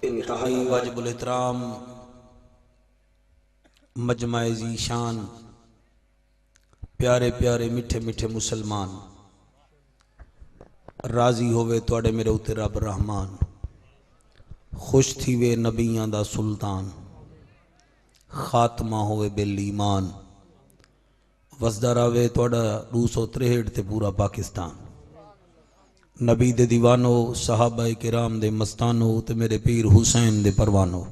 इंतहाई वाजिबुल एहतराम मजमाए ज़ीशान प्यारे प्यारे मिठे मिठे मुसलमान, राजी होवे तुहाडे मेरे उत्ते रब रहमान, खुश थी वे नबियां दा सुल्तान, खात्मा होवे बिल ईमान, वसदा रवे तुहाडा 263 ते पूरा पाकिस्तान। नबी दे दीवानो, सहाबा किराम दे मस्तानो ते मेरे पीर हुसैन दे परवानो।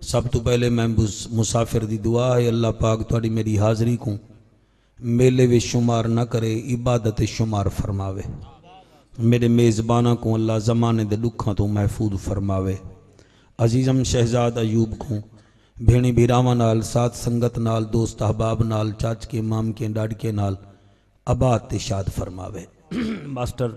सब तो पहले मैं मुसाफिर दी दुआ है अल्लाह पाक तुहाडी मेरी हाज़री को मेले वे शुमार न करे, इबादत शुमार फरमावे। मेरे मेज़बाना को अल्लाह ज़माने दे दुखा तो महफूज फरमावे। अजीज़म शहजाद अयूब को भेणी भीरावां नाल, साथ संगत नाल, दोस्त अहबाब नाल, चाच के माम के डाडके नाल आबाद ते शाद फरमावे। मास्टर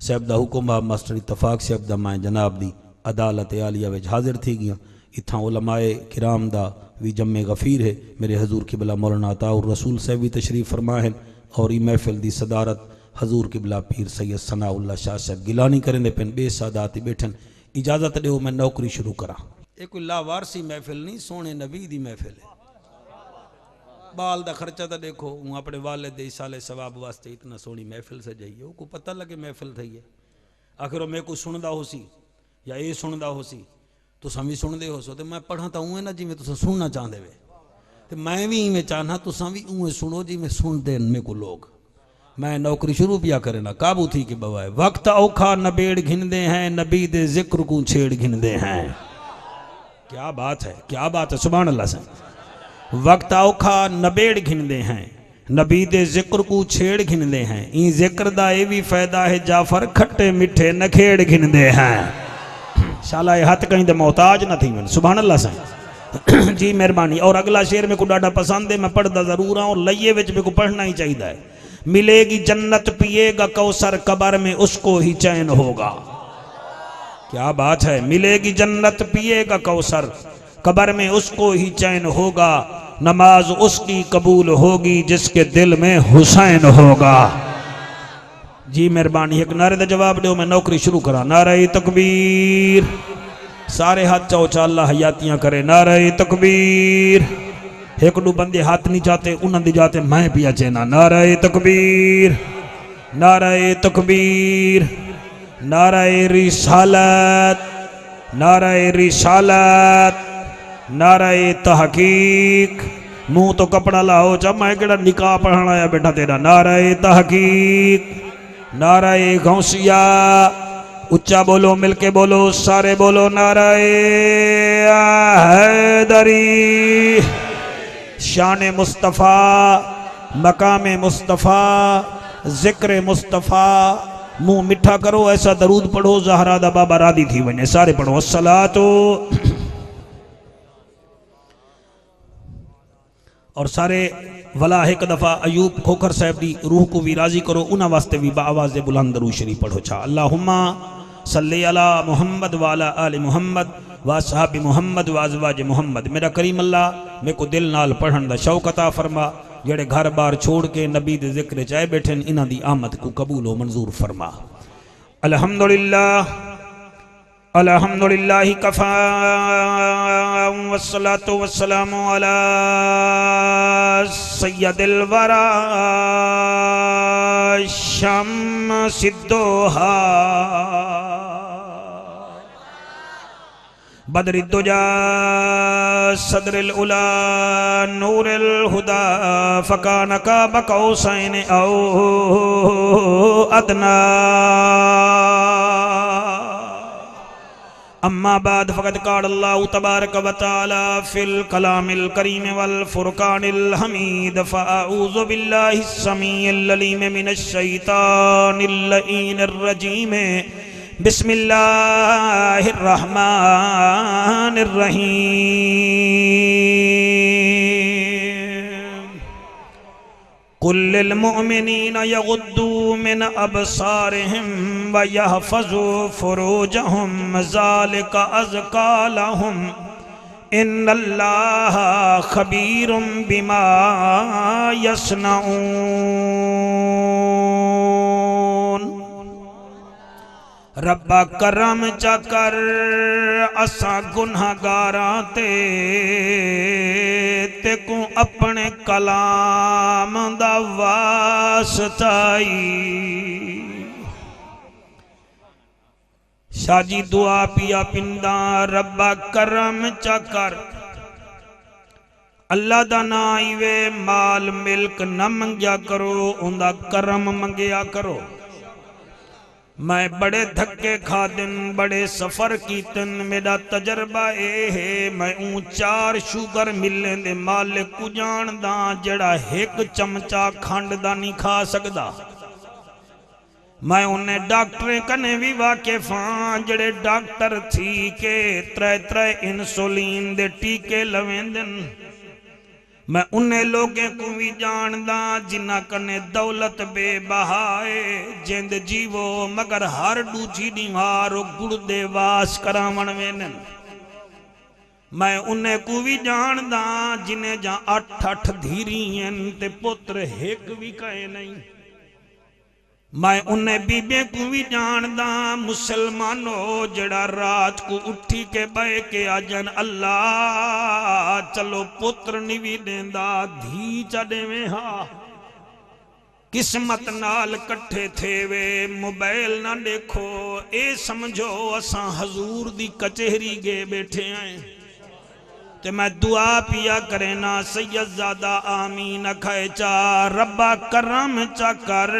साहब दा हुक्म आ, मास्टर इतफाक साहब दा मैं जनाब दी अदालत आलिया विच हाजिर थी गया। इत्थां उलमाए किराम दा भी जम्मे गफ़ीर है। मेरे हजूर किबला मौलाना अताउर रसूल साहब भी तशरीफ़ फरमा है और ई महफिल दी सदारत हजूर किबला पीर सैयद सनाउल्लाह शाह साहब गिलानी करेंदे पेन। बे सादात बैठन, इजाज़त दो मैं नौकरी शुरू करा। ये कोई लावारसी महफिल नहीं, सोने नबी दी महफिल है। बाल का खर्चा तो देखो, हूँ अपने वाले दे साले सवाब वास्ते इतना सोहनी महफिल सजाई को पता लगे महफिल थी है। आखिर मैं कोई सुनता हो सी या ये सुनता हो सी तुसा भी सुनते हो सो, तो मैं पढ़ा तो उवें ना जिमें तुसा सुनना चाहते वे, तो मैं भी इवें चाहना तुसा भी उवें सुनो जिमें सुनते मेरे को लोग। मैं नौकरी शुरू पिया करे ना काबू थी कि बवाए वक्त औखा नबेड़ घिनदे हैं, नबी दे जिक्र को छेड़ घिनदे हैं। क्या बात है, क्या बात है, सुभान अल्लाह से। वक्त औखा नबेड़ घिनदे हैं, नबी दे जिक्र को छेड़ घिनदे हैं। ई जिक्र दा ये भी फायदा है, जाफर खट्टे मिठे नखेड़ घिनदे हैं। शाला ये हथ कहीं दे मोहताज न थी मन, सुभान अल्लाह से। जी मेहरबानी। और अगला शेर मेरे को डाटा पसंद है, मैं पढ़ता जरूर हूँ और लइये विच मेरे को पढ़ना ही चाहिए है। मिलेगी जन्नत पिएगा कौसर, कब्र में उसको ही चैन होगा। क्या बात है, मिलेगी जन्नत पिएगा कौसर, कब्र में उसको ही चैन होगा। नमाज उसकी कबूल होगी जिसके दिल में हुसैन होगा। जी मेहरबानी। एक नारे का जवाब दो, मैं नौकरी शुरू करा। नारे तकबीर, सारे हाथ चाओ चाला हयातियां करे। नारे तकबीर। एक दो बंदे हाथ नहीं चाहते, उन्होंने जाते मैं पिया चेना। नारे तकबीर, नारे तकबीर, नारे रिसालत, नारे रिसालत, नारे तहकीक। मुंह तो कपड़ा लाओ चा, मैं केड़ा निकाह पढ़ाना आया बेटा तेरा। नारे तहकीक, नारे गौसिया। उच्चा बोलो, मिलके बोलो, सारे बोलो। नारे हैदरी। शान मुस्तफ़ा, मकाम मुस्तफ़ा, जिक्र मुस्तफ़ा। मुंह मिठा करो, ऐसा दरूद पढ़ो ज़हरा दा बाबा रादी थी वने। सारे पढ़ो अस्सलातो। और सारे वला एक दफ़ा अयूब खोखर साहब की रूह को भी राजी करो, उन्होंने वास्ते भी बाआवाज़ बुलंद दरूद शरीफ पढ़ो। छा अल्लाहुम्मा सल्ली अला मुहम्मद वाला आले मुहम्मद व सहाबी मुहम्मद व अज़वाज मुहम्मद। मेरा करीम अल्लाह मेरे को दिल नाल पढ़न दा शौक अता फरमा। जेड़े घर बार छोड़ के नबी दे जिक्र चाहे बैठे इन्हां दी आमद को कबूल हो मंजूर फरमा। अल्हम्दुलिल्लाह, अल्हम्दुलिल्लाह कफ़ा वस्सलातु वस्सलामु अला सय्यदिल वरा शम्सिद्दोहा बदरिद्दुजा सदरिल उला नूरिल हुदा फकान काब कौसैन औ अदना। अम्मा बाद फ़क़द क़ाल अल्लाहु तबारक व तआला फ़िल कलामिल करीम वल फ़ुरक़ानिल हमीद फ़अऊज़ु बिल्लाहिस समीइल अलीम मिनश शैतानिर लईनिर रजीम। बिस्मिल्लाहिर रहमानिर रहीम। कुल लिल मुअमिनीना यग़ुद्दू मिन अबसारिहिम व यहफ़ज़ू फ़ुरूजहुम ज़ालिका अज़का लहुम इन्नल्लाहा ख़बीरुम बिमा यस्नऊन। रब्बा करम चकर असा गुनाहगारां ते को अपने कलाम दा वास्ताई। शाजी दुआ पिया पिंदा रब्बा करम चकर अल्लाह दा ना आईवे माल मिल्क न मंगया करो उंदा करम मंगया करो। मैं बड़े धक्के खादिन बड़े सफर कीतन मेरा तजर्बा ए है मैं ऊं 4 शुगर मिले दे मालिक को जानदा जड़ा एक चमचा खंड दा नहीं खा सकदा। मैं उन्हें डॉक्टरें कने भी वाकिफ हाँ जड़े डॉक्टर थी के 3 इंसुलिन दे टीके लवेंदन। मैं उन्हें लोगों को भी जानदा जिन्ना कने दौलत बेबहाए जिंद जीवो मगर हर दूजी दीवार गुड़दे वास करावन वेनन। मैं उन्हें को भी जानदा जिन्हें जा 8 धीरियन ते पुत्र एक भी कहे नहीं। मैं उन्हें बीबे को भी जानदा मुसलमानों जड़ा रात को उठी के बह के आजन अल्लाह चलो पुत्र नहीं भी देंदा धी चढ़े में हा किस्मत नाल कट्ठे थे वे मोबाइल ना देखो ए समझो असा हजूर दी कचहरी गे बैठे आए ते मैं दुआ पिया करे ना सैयदजादा आमीन खाए चा रब्बा करम चा कर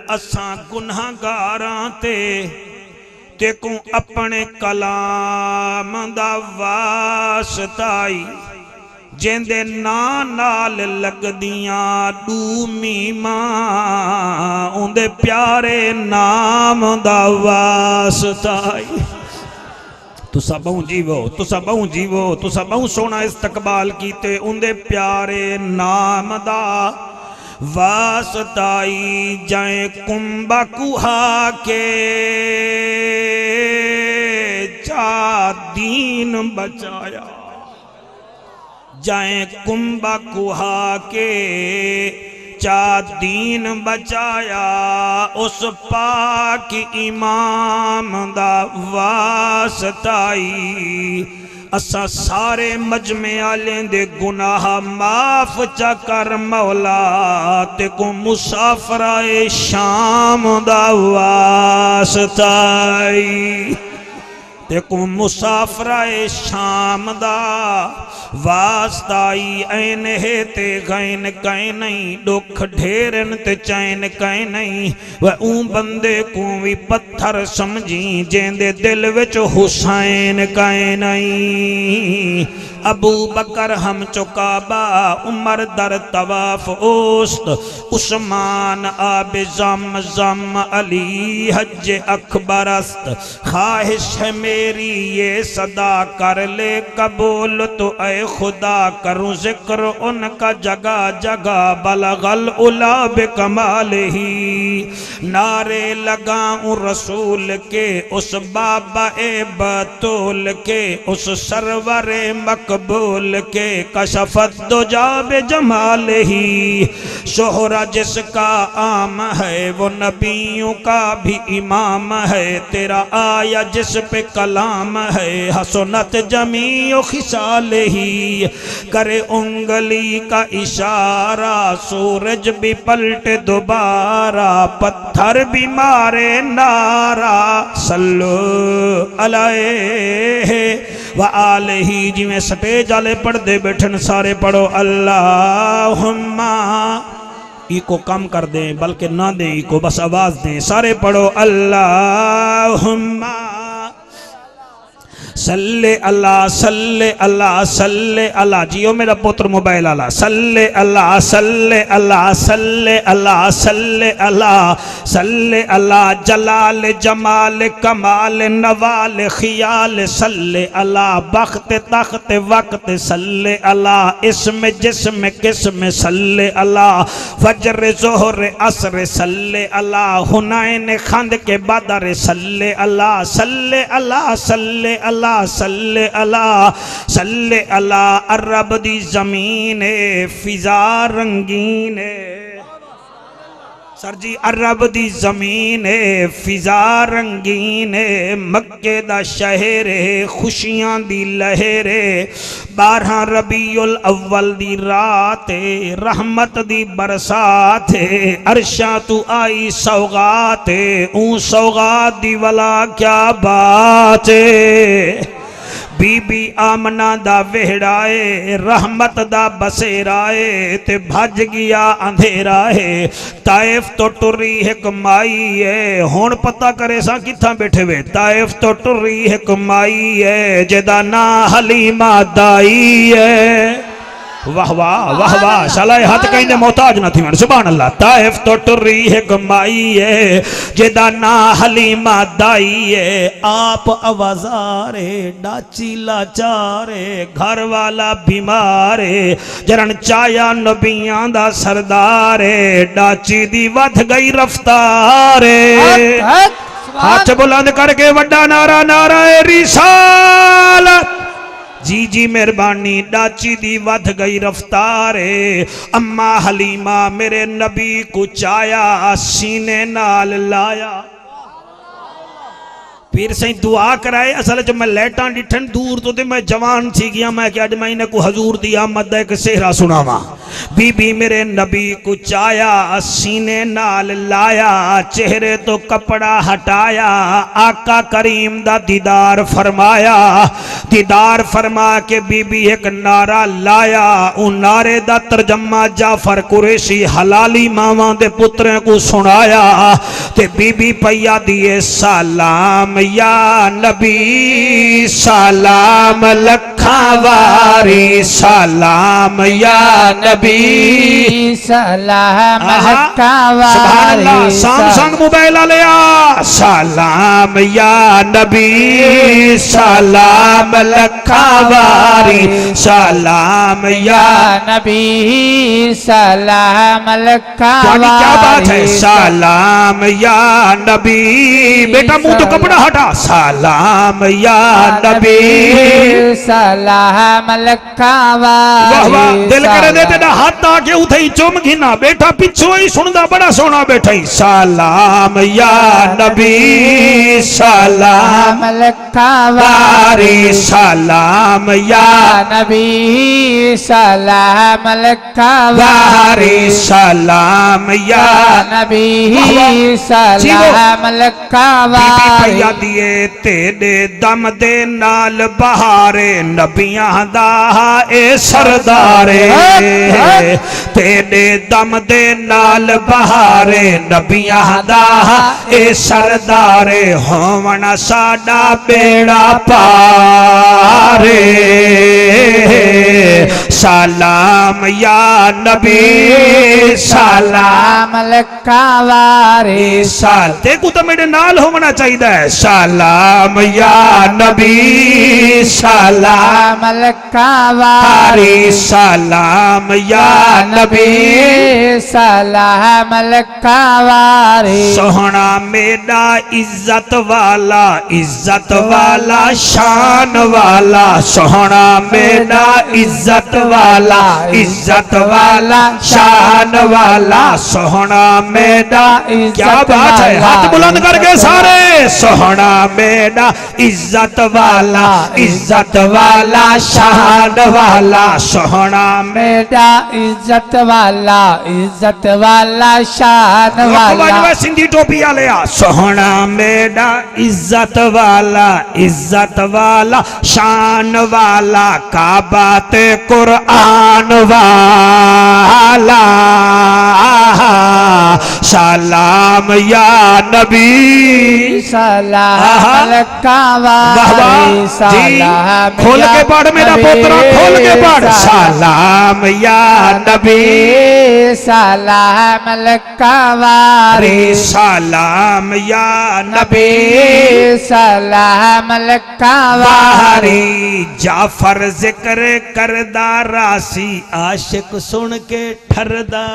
असा गुनाहगारां ते को अपने कलाम दा वास्ताई जिंदे ना नाल लगदियां दू मीमा उंदे प्यारे नाम दा वास्ताई। तुसा बहु जीवो तुसा बहु जीवो तुसा बहु सोना इस्तकबाल कीते उंदे प्यारे नाम दा वास्ताई। जाए कुंभा कुहा के चा दीन बचाया जाए कुंभा कुहा के चा दीन बचाया उस पाक इमाम दा वास्ताई। असा सारे मजमे आले दे गुनाह माफ चा कर मौला ते को मुसाफराए शाम दा वास्ताई ते को मुसाफराए शाम दा वास्ताई। ऐन है ते गैन कै नहीं दुख ढेरन ते चैन कै नहीं वह ऊं बंदे को भी पत्थर समझी जेंदे दिल विच हुसैन कै नहीं। अबू बकर हम चुकाबा उमर दर तवाफ ओस्त उस्मान आब जम जम अली हज अकबरस्त। ख्वाहिश है मेरी ये सदा कर ले कबूल तो ऐ खुदा करूं जिक्र उनका जगह जगह बलगल उला बेकमाल ही। नारे लगाऊं रसूल के उस बाबा ए बतूल के उस सरवरे मकबूल के कशफत दो जाबे जमाल ही। शोहरा जिसका आम है वो नबियों का भी इमाम है तेरा आया जिस पे कलाम है हसनत जमीओ खिसाल ही। करे उंगली का इशारा सूरज भी पलटे दोबारा पत्थर भी मारे नारा सल्लो अलैहि व आलिही। जिवें स्टेज वाले पढ़ते बैठन सारे पढ़ो अल्लाहुम्मा इको कम कर दें बल्कि ना दें इको बस आवाज दें सारे पढ़ो अल्लाहुम्मा सल्ले अल्लाह सल्ले अल्लाह सल्ले अल्लाह। जियो मेरा पुत्र मोबाइल आला सल्ले अल्लाह सल्ले अल्लाह सल्ले अल्लाह सल्ले अल्लाह सल्ले अल्लाह। जलाल जमाल कमाल नवाल खियाल सल्ले अल्लाह। बख्त तख्त वक्त सल्ले अल्लाह। इसम जिस्म किस्म सल्ले अल्लाह। फजर जोहर असर सल्ले अल्लाह। हुनैन खंद के बदर सल्ले अल्लाह सल्ले अल्लाह सल्ले अल्लाह सल्ले अल्लाह सल्ले अल्लाह। अरब दी जमीन फिजा रंगीन सर जी अरब दी जमीन है, फिजा रंगीन है, मक्के दा शहर है, खुशियां दी लहर है। 12 रबीउल अव्वल दी रात है, रहमत दी बरसात है, अरशा तू आई सौगात है, ऊ सौगात दी वाला क्या बात है। बीबी आमना दा वेहड़ा है, रहमत दा बसेरा है, ते भज गया अंधेरा है। ताइफ तो टुरी एक माई है, हुण पता करे सा किथा बैठे वे। ताइफ तो टुरी एक माई है, जेदा ना हलीमा दाई है। वाह वाह वाह वाह, सलाह हाथ कहीं मोहताज न थी। सुभान अल्लाह। ताइफ तो टुरी एक माई है, जेदा ना हलीमा दाई है। आप आवाजारे डाची लाचारे, घर वाला बीमार है, जरन चाया नबियां दा सरदार है। डाची दी वध गई रफ्तार है। हाथ बुलंद करके वड्डा नारा, नारा रिसालत। जी जी मेहरबानी। डाची दी वध गई रफ्तार है। अम्मा हलीमा मेरे नबी को चाया, सीने नाल लाया। फिर सही दुआ कराए। असल च मैं लैटा डिठन दूर तो ते मैं जवान थी गया। मैं क्या मैं इन्हें को हजूर दी आमद दा एक सेहरा सुनावा। बीबी मेरे नबी को चाया, सीने नाल लाया, चेहरे तो कपड़ा हटाया, आका करीम दा दीदार फरमाया। दीदार फरमा के बीबी एक नारा लाया। उन नारे दा तर्जमा जाफर कुरैशी हलाली मावा दे पुत्रें को सुनाया। ते बीबी पैया दिए सलाम या नबी, सलाम लखा वारी, सलाम या नबी, सलाम लखा वारी। सैमसंग मोबाइल लिया। सलाम या नबी, सलाम लखा वारी, सलाम या नबी, सलाम लखा वारी। क्या बात है। सलाम या नबी। बेटा मुंह तो कपड़ा हटा। सलाम या नबी, सलाम लखा वारी। वाह वाह। दिल करे दे तेरा हाथ आके उठई चुम घिना। बेटा पिछो ही सुनदा बड़ा सोना बैठा। सलाम या नबी, सलाम लखा वारी, सलाम या नबी, सलाम लखा वारी, सलाम या नबी, सलाम लखा वारी। दिए तेरे दम दे नाल बहारे, नबियां दा ए सरदारे। तेरे दम दे नाल बहारे, नबियां दा ए सरदारे। होवन साडा बेड़ा पारे। सलाम या नबी, सलाम लखा वारी। साल देखो तो मेरे नाल होना चाहिए। सलाम या नबी, सलाम लखा वारी, सलाम या नबी, सलाम लखा वारी। सोहना मेरा इज्जत वाला, इज्जत वाला, शान वाला। सोहना मेरा इज्जत वाला, इज्जत वाला, शान वाला। सोहना मेरा क्या बात है। हाथ बुलंद करके सारे। सोहना मेरा इज्जत वाला, इज्जत वाला, शान वाला। सोहना मेरा इज्जत वाला, इज्जत वाला, शान वाला। सिंधी टोपी वाले। सोहना मेरा इज्जत वाला, इज्जत वाला, शान वाला। काबा ते कुरान वाला। सलाम या नबी, सलाम लखा वारी। सलाम खोल के पढ़ मेरा पोतरा, खोल के पढ़। सलाम या नबी, सलाम लखा वारी। सलाम या नबी, सलाम लखा वारी। जाफर जिक्र करदा रासी, आशिक सुन के ठरदा।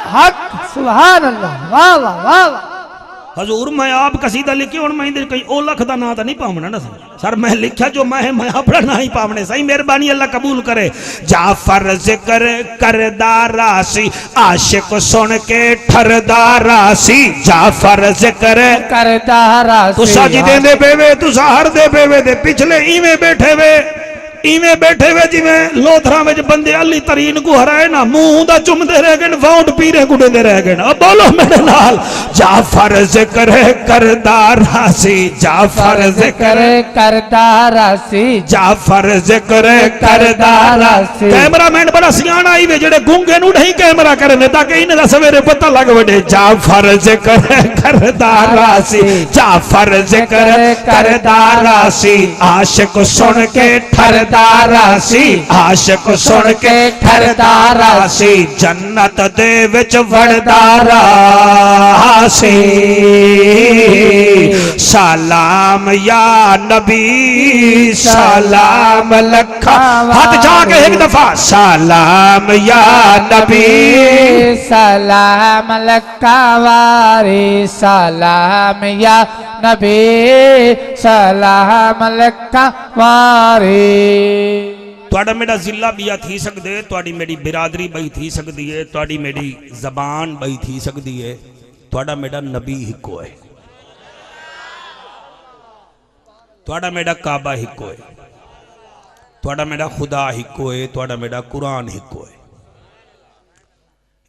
हक सुभान अल्लाह। वाह वाह वाह वाह। हजूर मैं आप कसीदा लिखे हूँ मैं कहीं ओ लख का ना तो नहीं पावना ना सर मैं लिखा जो मैं अपना ना ही पावने सही मेहरबानी अल्लाह कबूल करे। जाफर जिक्र करदारा सी आशिक सुन के ठरदारा सी जाफर जिक्र करदारा तुसा जी दे बेवे तुसा हर दे बेवे दे पिछले इवें बैठे वे जिमें लोथरा में बंदे अली तरीन को हराए ना मुंह दा चुमदे रह गए वोट पीरे गुड़े रह गए। अब बोलो मेरे नाल जाफर जिक्र करदारा सी जाफर जिक्र करदारा सी जाफर जिक्र करदारा सी। कैमरामैन बड़ा सियाना आई वे जेड़े गूंगे नु नहीं कैमरा करने ताकि इन्हें दा सवेरे पता लग वड़े। जाफर जिक्र करदारा सी जाफर जिक्र करदारा सी आशिक सुन के ठरदारा सी आशिक सुन के ठरदारा सी जन्नत दे विच वड़दारा सी। सलाम या नबी सलाम लखा हाथ जाके एक दफा सलाम या नबी सलाम लखा वारी सलाम या नबी सलाम लखा वारी। ਤੁਹਾਡਾ ਮੇਰਾ ਜ਼ਿਲ੍ਹਾ ਵੀ ਆ ਥੀ ਸਕਦੇ ਤੁਹਾਡੀ ਮੇਰੀ ਬਿਰਾਦਰੀ ਬਈ ਥੀ ਸਕਦੀ ਹੈ ਤੁਹਾਡੀ ਮੇਰੀ ਜ਼ਬਾਨ ਬਈ ਥੀ ਸਕਦੀ ਹੈ ਤੁਹਾਡਾ ਮੇਰਾ ਨਬੀ ਇੱਕੋ ਹੈ ਤੁਹਾਡਾ ਮੇਰਾ ਕਾਬਾ ਇੱਕੋ ਹੈ ਤੁਹਾਡਾ ਮੇਰਾ ਖੁਦਾ ਇੱਕੋ ਹੈ ਤੁਹਾਡਾ ਮੇਰਾ ਕੁਰਾਨ ਇੱਕੋ ਹੈ।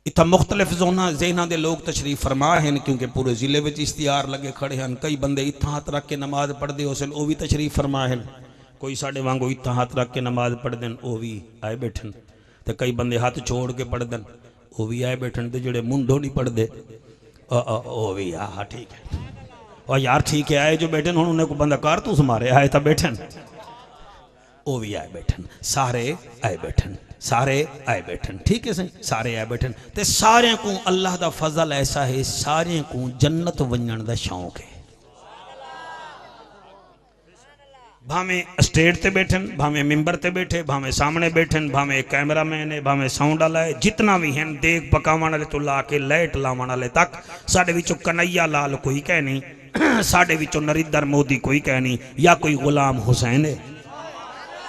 इतना मुख्तलिफ जोना जहना के लोग तशरीफ फरमा हैं क्योंकि पूरे जिले में इश्तिहार लगे खड़े हैं। कई बंदे इतना हाथ रख के नमाज पढ़ते हो सन वो भी तशरीफ फरमा हैं। कोई साढ़े वांगू इतना हाथ रख के नमाज पढ़ते वो भी आए बैठन तो कई बंदे हाथ छोड़ के पढ़ते वो भी आए बैठन तो जोड़े मुंडो नहीं पढ़ते वो भी हाँ ठीक है और यार ठीक है आए जो बैठे हूँ उन्हें को बंदा कारतूस मारे आए तो बैठन वो भी आए बैठन सारे आए बैठन सारे आए बैठन ठीक है सही सारे आए बैठन ते सारे को अल्लाह दा फजल ऐसा है सारे को जन्नत वंजन दा शौक है। भावें स्टेज ते बैठन भावें मिंबर ते बैठे भावें सामने बैठन भावें कैमरा मैन है भावें साउंड वाला है जितना भी हैं देख पकावन वाले तो ला के लाइट लावन वाले तक साडे विचों कन्हैया लाल कोई कह नहीं साडे विचों नरेंद्र मोदी कोई कह नहीं या कोई गुलाम हुसैन है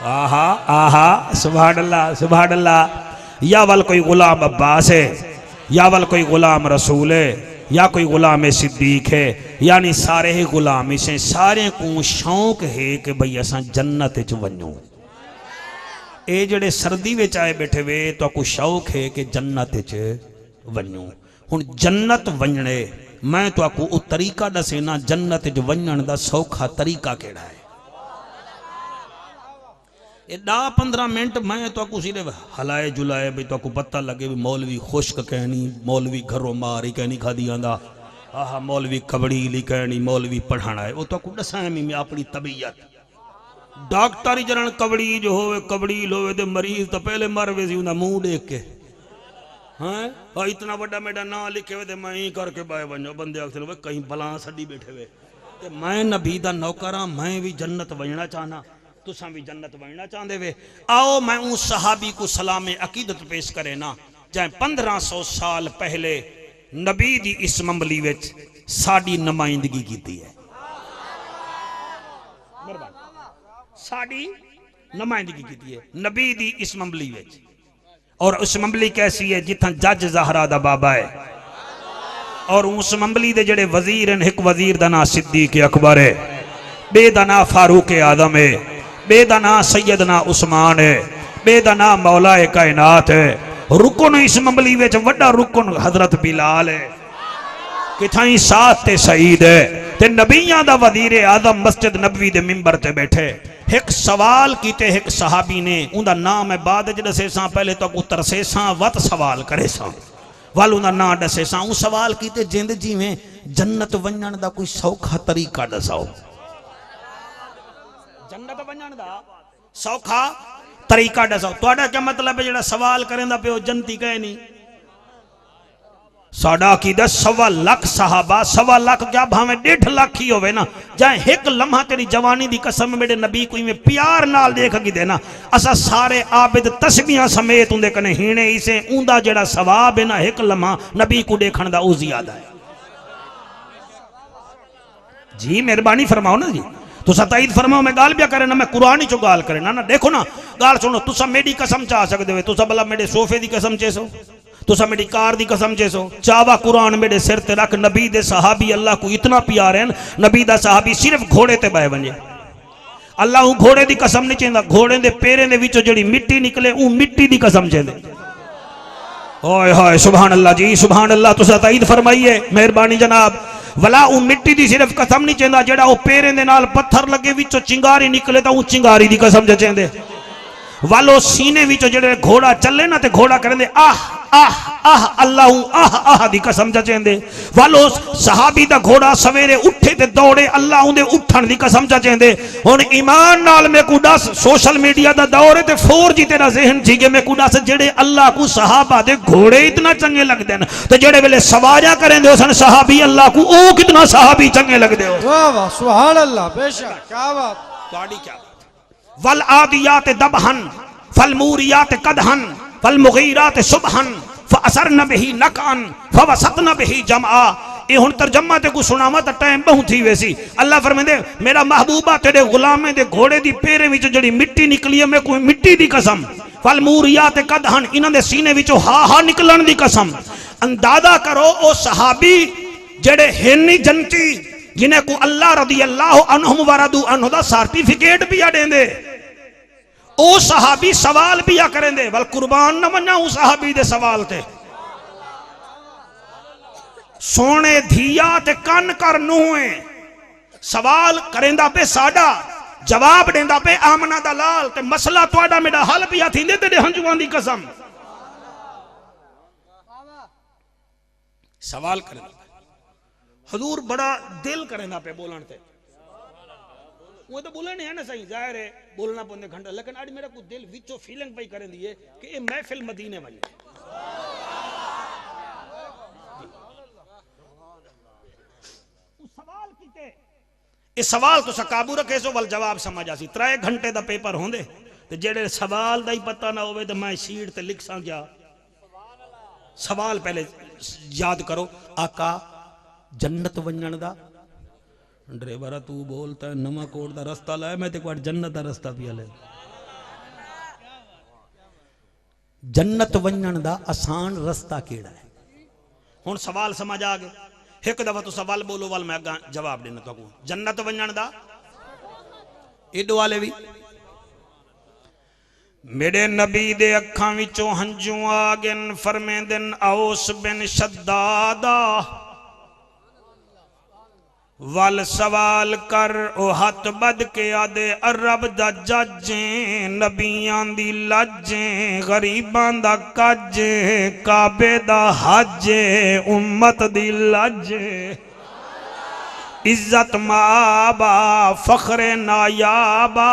आहा आहा सुभान अल्लाह या वल कोई गुलाम अब्बास है या वल कोई गुलाम रसूल है या कोई गुलाम सिद्दीक है यानी सारे ही गुलाम इसे सारे को शौक है कि भाई असा जन्नत च वञूं। ये जड़े सर्दी में आए बैठे वे तो को शौक है कि जन्नत च वञूं। हुण जन्नत वञणे मैं तो को वो तरीका दसे ना जन्नत च वञण दा सौखा तरीका केड़ा है। ये 10-15 मिनट मैं तो सिर्फ हलाए जुलाए भी तो पता लगे भी मौलवी खुश्क कहनी मौलवी घरों मारी कहनी खादी आंदा आह मौलवी कबड़ी ली कहनी मौलवी पढ़ाना है वो तो दसा में अपनी तबीयत डॉक्टर जन कबड़ी जो हो कबड़ी लोवे तो मरीज तो पहले मर वे उनका मुंह देख के हाँ इतना बड़ा मेरा ना लिखे हुए मैं ही करके बाय बनो बंदे अक्सर कहीं बला सड़ी बैठे हुए तो मैं नबी दा नौकर हाँ मैं भी जन्नत वजना चाहना तुसा भी जन्नत बनना चाहते वे। आओ मैं उस सहाबी को सलाम अकीदत पेश करे ना जाए 1500 साल पहले नबी दी इस मंबली विच साडी नुमाइंदगी की है साडी नुमाइंदगी की है नबी दी इस मंबली विच और उस मंबली कैसी है जिथा जज ज़हरा दा बाबा है और उस मंबली दे जड़े वजीर हैं एक वजीर दा ना सिद्दीक अकबर है बेदाना फारूक आदम है बेदाना सैयदना उस्मान है बेदाना मौलाए कायनात है रुकन इस मंबली विच वड्डा रुकन हजरत बिलाल है किथाई साथ ते सईद है ते नबियां दा वजीर आदम मस्जिद नबवी दे मिंबर ते बैठे एक सवाल कीते एक सहाबी ने उनका नाम है बाद च दसे सा पहले तो उतरसे सा वत सवाल करे सा वाल उनका ना दसे सा उ सवाल कीते जिंद जिवें जन्नत वंजन दा कोई सौखा तरीका दसाओ जन्नत वंजन दा सौखा तरीका दसाओ तुहाडा क्या मतलब है जेड़ा सवाल करेंदा पियो जन्नती कहे नहीं साडा की 1.25 लाख साहबा 1.25 लाख क्या भावे 1.5 लाख ही होवे ना जाए एक लम्हा तेरी जवानी दी कसम मेरे नबी कोई में प्यार नाल देख के देना असा सारे आबिद तस्बीहां समेत उंदे कने हीने इसे उंदा जेड़ा सवाब है ना एक लम्हा नबी को देखण दा ओ ज्यादा है जी मेहरबानी फरमाओ ना जी, तुसा ताईद फरमाओ, मैं गाल पिया करे ना, मैं कुरान ही चो गाल करे ना। देखो ना गाल सुनो, तुसा मेरी कसम चाह सकते हो, तुसा भला मेरे सोफे की कसम चेसो, तुसा मेरी कार की कसम चेसो, चावा कुरान मेरे सिर ते रख, नबी दे सहाबी अल्लाह को इतना प्यारे हैं, नबी दा सहाबी सिर्फ घोड़े ते बह वंजे, अल्लाह घोड़े की कसम नहीं चेंदा, घोड़े के पेरें दे विचों जिहड़ी मिट्टी निकले वो मिट्टी की कसम चेंदे। ओए हाय सुभान अल्लाह जी, सुभान अल्लाह, तुसा ताईद फरमाइए मेहरबानी जनाब। वला वो मिट्टी की सिर्फ कसम नहीं चेंदा, जेड़ा वो पेरें दे नाल पत्थर लगे विचों चिंगारी निकले तो वो चिंगारी की कसम चेंदे। वालो सीने विचों जेड़े घोड़ा चले ना ते घोड़ा करेंदे आह आह आह अल्लाह आह आह दी कसम चेंदे। वालो सहाबी दा घोड़ा सवेरे उठे ते दौड़े अल्लाह उंदे उठण दी कसम चेंदे। हुण ईमान नाल मैं को दस, सोशल मीडिया दा दौर है ते 4G तेरा ज़हन थी कि मैं को दस जेड़े अल्लाह को सहाबा दे घोड़े इतना चंगे लगदे न ते जेड़े वेले सवारियां करेंदे सन सहाबी अल्लाह को ओ कितना सहाबी चंगे लगदे हो। वाह वाह सुभान अल्लाह, बेशक क्या बात। तुहाडी क्या वल आदियात दबहन फल मूरियात कदहन फल मुगीरात सुबहन फअसरन बिही नकअन फवसतन बिही जमआ। ये हुन तर्जमा ते को सुनावा तो टाइम बहुत थी वैसी। अल्लाह फरमांदे मेरा महबूबा तेरे गुलामे दे घोड़े दी पेरे विच जड़ी मिट्टी निकली है, मैं कोई मिट्टी दी कसम, फल मूरियात कदहन इन्हां दे सीने विचों हा हा निकलन दी कसम। अंदाजा करो ओ सहाबी जेड़े हेनी जनती जिन्हें को अल्लाह रदी अल्लाह अनहुम वरदू अनहु दा सर्टिफिकेट भी देंदे, ओ सहाबी सवाल भी करेंदे। वल कुर्बान न मन्ना उस सहाबी दे सवाल ते। सोने धिया ते कन कर नूहे सवाल करेंदा पे साडा, जवाब देंदा पे आमना दा लाल, ते मसला तुहाडा मेरा हल भी थींदे तेरे हंजुआं दी कसम। सवाल करेंदा हजूर बड़ा दिल करेंदा पे बोलन ते, वो तो बोलने है ना सही, जाहिर है बोलना पौंदे घंटा, लेकिन आज मेरा को दिल विचो फीलिंग पई करें दी है कि ये महफिल मदीने वाली सवाल कीते, ये सवाल तो काबू रखे सो वल जवाब समझ आसी। 3 घंटे दा पेपर होंदे ते जेड़े सवाल दा ही पता ना होवे तो मैं शीट ते लिख सा गया। सवाल पहले याद करो, आका जन्नत वंजन दा ड्राइवर तू बोलता है नवा कोट का रास्ता लाया, मैं ते जन्नत का रास्ता पिया ले। जन्नत वंजन का आसान रास्ता केड़ा है? हुण सवाल समझ आ गए। एक दफा तो सवाल बोलो वाल मैं अगा जवाब देना तो जन्नत वंजन का एडो वाले भी मेरे नबी दे अखां विचों हंजू आ गए। फरमेंदे औस बिन शद्दादा वल सवाल कर ओ हथ बद के आदे अरब दा जजे, नबियां दी लाजे, गरीबां दा काजे, काबे दा हाजे, उम्मत दी लाजे, इज्जत माबा फखरे नायाबा,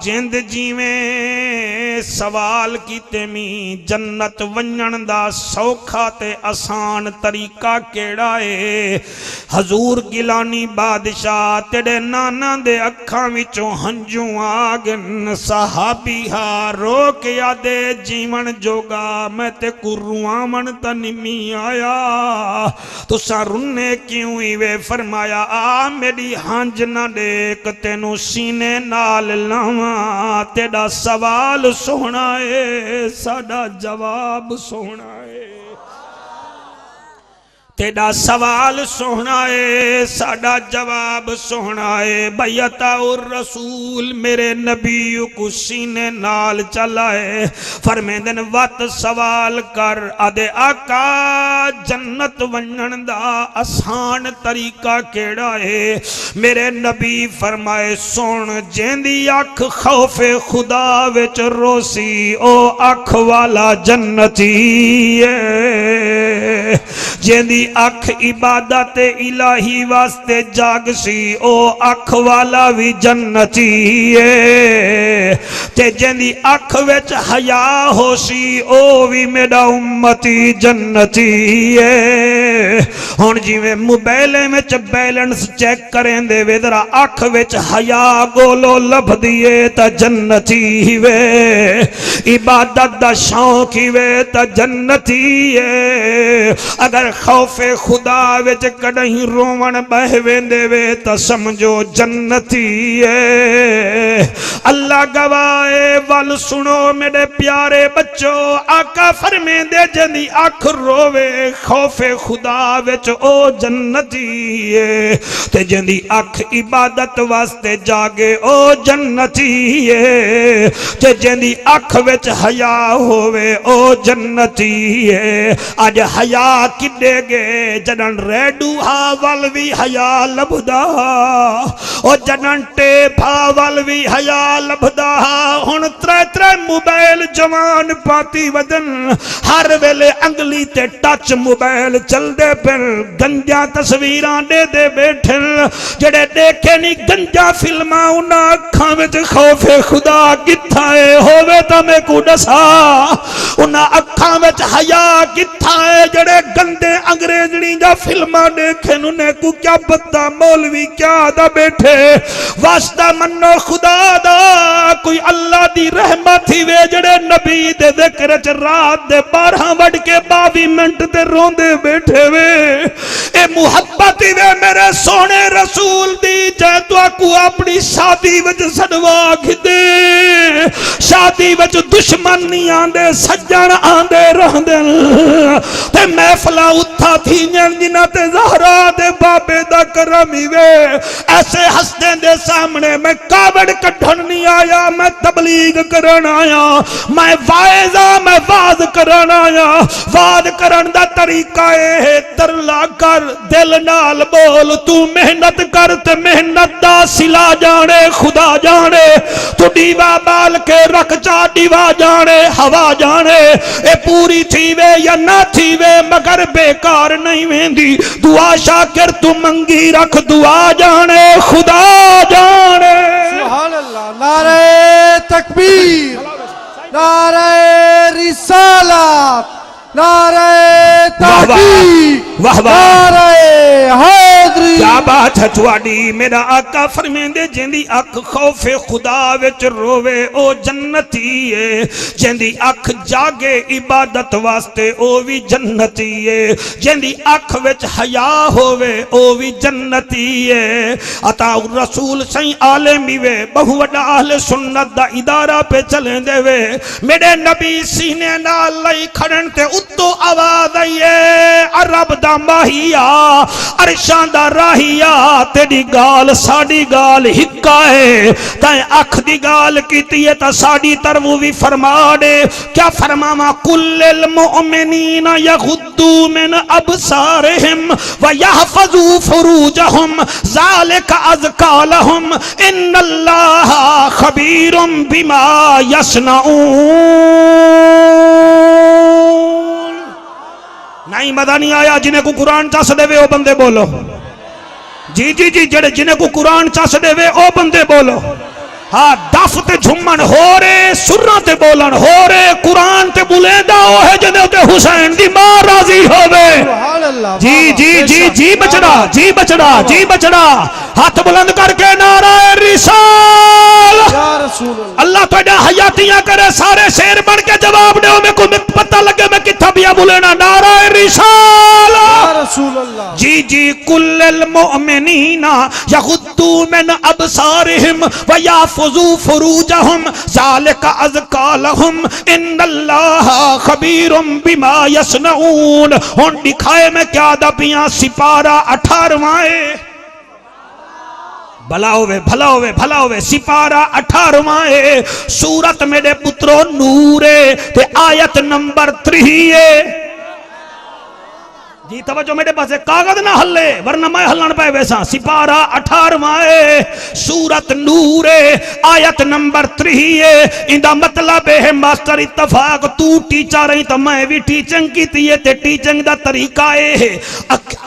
जिंद जीवें सवाल कीते मी जन्नत वंजन दा सौखा ते आसान तरीका केड़ा है? हजूर गिलानी बादशाह तेरे नाना दे अखां विचों हंजू आ गन। सहाबी हा रो के आदे जीवन जोगा मैं ते कुरुआवन तनिमी आया, तुसा रुन्ने क्यों वे? फरमाया आ मेरी हंज ना देख तेनू सीने नाल लावा, तेरा सवाल सोहना है साडा जवाब सोहना है, तेरा सवाल सोहना है साडा जवाब सोहना है। बैयता उर रसूल मेरे नबी को सीने नाल चलाए। फरमेंदन वत सवाल कर आदे आका जन्नत वंजन दा आसान तरीका केड़ा है? मेरे नबी फरमाए सुन, जेंदी अख खौफे खुदा विच रोसी ओ अख वाला जन्नती है, जेंदी अख इबादत इलाही वास्ते जाग सी ओ अख वाला भी जन्नती है, ते जेंदी अख विच हया हो सी ओ भी मेरा उम्मती जन्नती है। हुण जिवें मोबाइल विच बैलेंस चेक करें दे वे जरा अख विच हया गोलो लभदी है तां जन्नती वे, इबादत दा शौक ही वे तां जन्नती है। अगर खौफे खुदा विच कदहीं रोवण बह वेंदे वे तो समझो जन्नती है। अल्लाह गवाए वल सुनो मेरे प्यारे बच्चों, आका फरमेंदे जंदी अख रोवे खौफे खुदा विच ओ जन्नती है, ते जंदी अख इबादत वास्ते जागे ओ जन्नती है, ते जंदी अख विच हया होवे ओ जन्नती है। अज हया किडे गए जडन रेडू हावल भी हया लभदा, ओ जडन टेप हावल भी हया लभदा। हुण त्रै त्रै मोबाइल जवान पाती वदन, हर वेले अंगली ते टच मोबाइल चलदे पिन, गंजा तस्वीरां दे दे बैठे, जेड़े देखे नहीं गंजा फिल्मां उन्हां अखां विच खौफे खुदा कित्था है होवे तां मैं को दसा, उन्हां अखां विच हया कित्था है जेड़े गंदे अंग्रेजनी दा फिल्मां देखे उन्हें को क्या पता मौलवी क्या दा बैठे। वास्ता मन्नो खुदा दा कोई अल्लाह दी रहमत ही वे जेड़े नबी दे जिक्र च रात दे 12:22 मिनट ते रोंदे बैठे वे। ए मुहब्बत ही वे मेरे सोने रसूल दी, जे तू अपनी शादी विच सदवा खिदे, शादी विच दुश्मन नहीं आंदे सज्जन आंदे रहंदे, ते महफिलां उत्था थीं जिन्हां ते ज़हरा दे बाबे दा करम ही वे। ऐसे हस्ते दे सामने मैं कावड़ कढण नहीं आया, मैं तबलीग करन आया, मैं वाइज़ा मैं वाज करन आया। वाज करन दा तरीका है तरला कर दिल नाल बोल, तू मेहनत कर ते मेहनत दा सिला जाने खुदा जाने, तू दीवा बाल के रख चा दीवा जाने हवा जाने, ए पूरी थी वे या ना थी वे मगर बेकार नहीं वेंदी। दुआ शाकिर तू मंगी रख दुआ जाने खुदा जाने। सुभान अल्लाह। नारे तकबीर, नारे रिसालत, नारे तहकीक, नारे हैदरी। क्या बात है तुहाडी। मेरा आका फरमेंदे जिंदी अख खौफे खुदा विच रोवे ओ जन्नती है, जिंदी अख जागे इबादत वास्ते ओ भी जन्नती है, जिंदी अख विच हया होवे ओ भी जन्नती है। अता रसूल सही आलिम वे बहु वड्डा अहले सुन्नत दा इदारा पे चले देवे। मेरे नबी सीने नाल लई खड़न ते उत्तो आवाज आई है, अरब दा माहिया अरशां दा राहिया, तेरी गाल साडी गाल हिक्का है, तैं अख दी गाल कीती है तां साडी तरफ भी फरमा दे। क्या फरमावा, कुल्लिल मुमिनीना यगुद्दू मिन अबसारिहिम व यहफजू फुरूजहुम ज़ालिका अज़का लहुम इन्नल्लाहा खबीरुम बिमा यस्नऊन। नहीं मजा नहीं आया। जिन्हें को कुरान चस देवे ओ बंदे बोलो जी जी जी, जेड़े जिन्हें को कुरान चस देवे ओ बंदे बोलो। हाँ, दफ ते झुम्मन हो रे, सुर्रा ते बोलन हो रे, कुरान ते बुलेंदा ओ है जिन्हें ते हुसैन दी मां राजी होवे। जी जी जी जी बचड़ा, जी बचड़ा, जी बचड़ा। हाथ बुलंद करके नारा रिसाल। अल्लाह तुहाडा हयातियां करे, सारे शेर बन के जवाब दो, मेरे को पता लगे मैं किथा बिया बुलेना। नारा रिसाल। जी जी, कुल्लिल मुमिनीना यगुद्दू मिन अबसारिहिम व याफुजू फुरूजहुम ज़ालिका अज़का लहुम इन्नल्लाहा खबीरुम बिमा यस्नऊन। हुण दिखाए मैं क्या दबियां सिपारा 18वां भला होवे भला होवे भला होवे। सिपारा 18वां है, सूरत मेरे पुत्रो नूर है ते आयत नंबर 3 है। जी तवज्जो मेरे पास कागज ना हल्ले वरना मैं हल्लन पे वैसा। सिपारा 18वां है, सूरत नूर है, आयत नंबर 3 है। इंदा मतलब है मास्टर इत्तफाक, तू टीचर है तो मैं भी टीचिंग की है, ते टीचिंग दा तरीका है।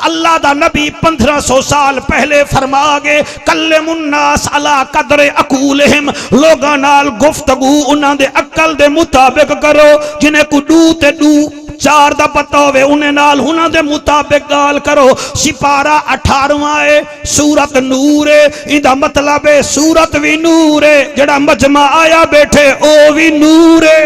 अल्लाह दा नबी 1500 साल पहले फरमा गए, कल्लमुन्नास अला कदरे अकूलहिम, लोगां नाल गुफ्तगू उन्हां दे अकल दे मुताबिक करो। जिन्हें को डू ते डू चार दा पता होवे उन्हें नाल उन्हां दे मुताबिक गाल करो। सिपारा 18वां है, सूरत नूर है। इंदा मतलब है सूरत भी नूर है, जड़ा मजमा आया बैठे ओ भी नूर है।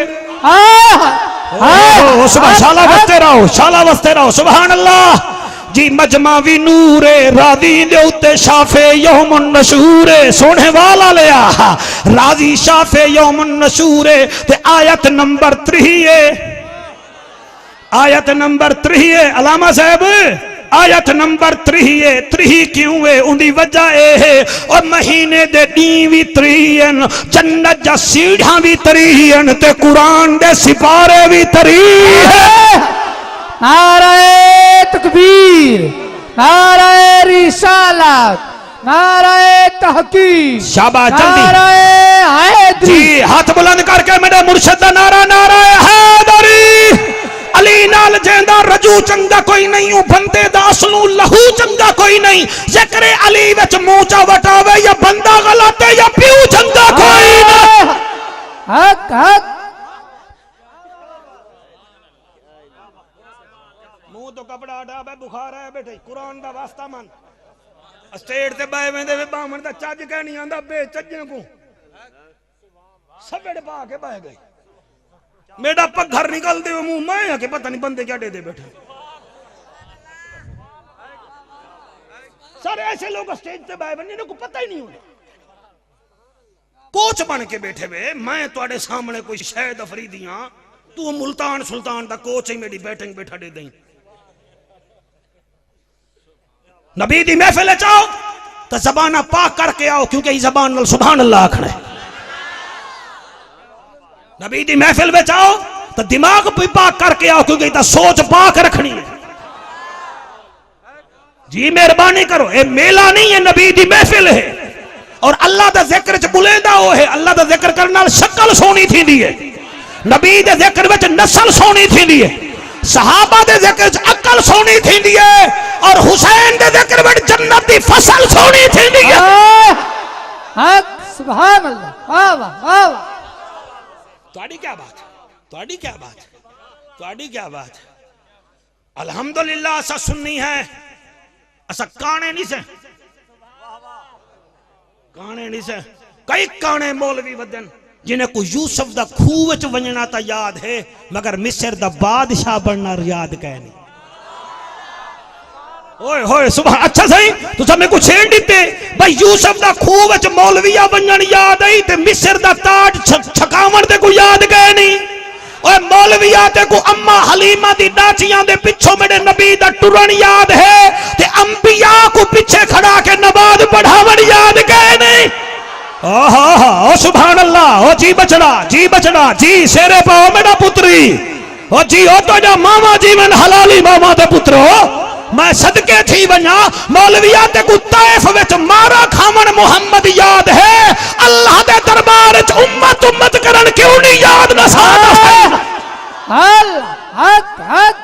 ओ सुबह शाला वस्ते रहो, शाला वस्ते रहो, सुभान अल्लाह जी। मजमावी नूरे राजी दे उत्ते शाफे यौमुन नशूरे, सोने वाला लिया राजी शाफे यौमुन नशूरे। ते आयत नंबर 3, आयत नंबर 3 अलामा साहब, आयत नंबर 3 क्यों है? उनकी वजह यह है और महीने दे दी भी 3, जन्नत जा सीढ़ियां भी 3 ते कुरान दे सिपारे भी 3। नाराए तकबीर, नाराए रिसालत, नाराए तहकीक, शाबाश जल्दी नाराए हैदरी। जी हाथ बुलंद करके मेरे मुर्शिद दा नारा, नाराए हैदरी। अली नाल जेंदा रजू चंगा कोई नहीं, बंदे दा असलू लहू चंगा कोई नहीं। जिक्र अली विच मूंचा वटावे या बंदा गलत है या प्यू चंगा कोई नहीं। हक हक मुंह तो कपड़ा हटा बे, बुखार है बेटे, कुरान दा वास्ता मन। स्टेट ते बाए वेंदे वे बामण दा चज कह नहीं आंदा, बे चज्जे को सवेड़ पा के बह गए। मेरा पत्थर निकल दे मुंह में के पता नहीं बंदे क्या दे बैठे। सारे ऐसे लोग स्टेज पे बाए बने को पता ही नहीं होता, कोच बन के बैठे वे। मैं तुहाडे सामने कोई शायद अफरीदी हां, तू मुल्तान सुल्तान दा कोच ही मेरी बैटिंग बैठा दे दई। नबी दी महफिल चाओ तो जबाना पाक करके आओ, क्योंकि इस जबान नाल सुभान अल्लाह आखना है। नबी दी महफिल में आओ तो दिमाग भी पाक करके आओ, क्योंकि इतना सोच पाक रखनी है। जी मेहरबानी करो, ये मेला नहीं है, नबी दी महफिल है। और अल्लाह का जिक्र च बुलेंदा वो है। अल्लाह का जिक्र करने नाल शक्ल सोहनी थींदी है, नबी दे जिक्र विच नस्ल सोहनी थींदी है, सहाबा दे जिक्र च अकल सोहनी थींदी है, और हुसैन दे जिक्र विच जन्नत दी फसल सोहनी थींदी है। हक सुभान अल्लाह, वाह वाह वाह वाह। तुहाडी क्या बात है, तुहाडी क्या बात है, तुहाडी क्या बात है। अल्हम्दुलिल्लाह असा सुन्नी है, असा काने नहीं से, काने नहीं से। कई काने मौलवी वदन जिन्हें को यूसुफ दा खूह विच वंजना ता याद है, मगर मिस्र दा बादशाह बनना याद कह नहीं। ओए होए सुबह, अच्छा सही तू सब मेरे को छेड़ दिते भाई। यूसुफ दा खूह विच मौलविया बनन याद आई ते मिस्र दा ताज छकावन ते को याद गए नहीं। ओए मौलविया ते को अम्मा हलीमा दी डाचियां दे पिछों मेरे नबी दा टुरन याद है, ते अंबिया को पीछे खड़ा के नमाज पढ़ावन याद गए नहीं। ओ सुभान अल्लाह। ओ जी बचड़ा, जी बचड़ा, जी शेरे पाओ मेरा पुत्री। ओ जी ओ तो जा मामा जीवन हलाली मामा दे पुत्रो, मैं सदके थी वना। मौलविया ते को ताइफ विच मारा खावन मुहम्मद याद है, अल्लाह दे दरबार च उम्मत उम्मत करन क्यों नहीं याद न साथ। हल हक हक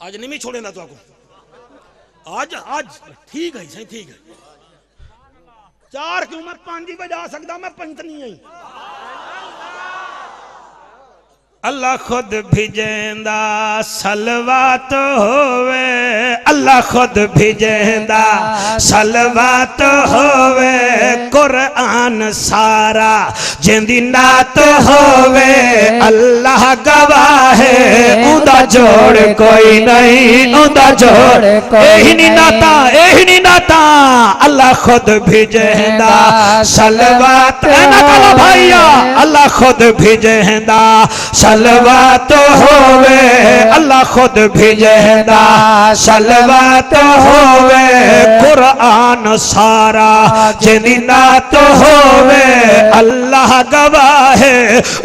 आज नहीं मैं छोड़ेंदा तो आपको, आज आज ठीक है सही, ठीक है। 4 क्यों मैं 5 बजा सकता, मैं पंच नहीं आई। अल्लाह खुद भिजेंदा सलवात होवे, अल्लाह खुद भिजेंदा सलवात होवे, कुरान सारा जिंदी नात होवे, अल्लाह गवाहे उदा जोड़ कोई नहीं, उदा जोड़ यही नहीं नाता, यही नहीं नाता। अल्लाह खुद भिजेंदा सलवात ना करो भैया, अल्लाह खुद भिजेंदा सलवात होवे, अल्लाह खुद भिजेंदा सलवात होवे, कुरान सारा जिंदी नात होवे, अल्लाह गवाहे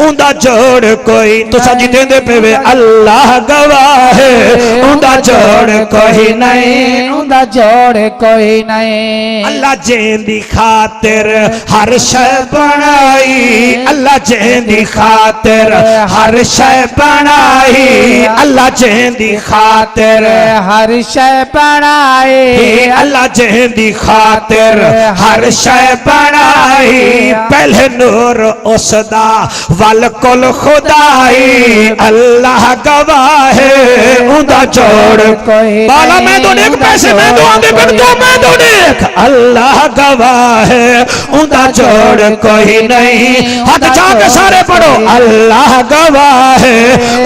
उंदा जोड़ कोई। तो सजी देंदे पेवे अल्लाह गवाहे उंदा जोड़ कोई नहीं, उंदा जोड़ कोई नहीं। अल्लाह जेंदी खातिर हर शय बनाई, अल्लाह जेंदी खातिर हर शय बनाई, अल्लाह जेंदी खातिर हर शय बनाई, अल्लाह जेंदी खातिर हर शय बनाई पहले नूर उसदा वल कुल खुदाई अल्लाह गवाह उदा जोड़ कोई बाला मैं तो देख पैसे मैं तो आंदे कर दो मैं तो देख अल्लाह गवाह उदा जोड़ कोई नहीं हाथ जाके सारे पढ़ो अल्लाह गवाह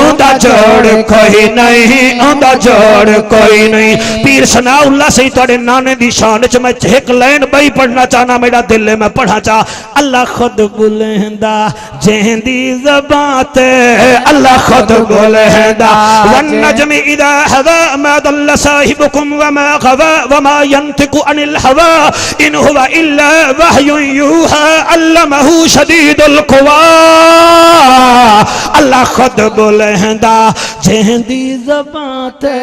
उदा जोड़ कोई नहीं उदा जोड़ कोई नहीं पीर सनाउल्लाह सही तोड़े नाने दी शान च मैं एक लाइन बई पढ़ना चाहना मेरा दिल है मैं पढ़ा चाह अल्लाह खुद बुलंदा जेंदी ज़बान ते अल्लाह खुद बुलंदा वन नजमी इदा हवा मा दल्ल साहिबुकुम व मा गवा व मा यंतिकु अनिल हवा इन हुवा इल्ला वहयुन यूहा अल्लमहु शदीदुल कुवा अल्लाह खुद बुलंदा जेंदी ज़बान ते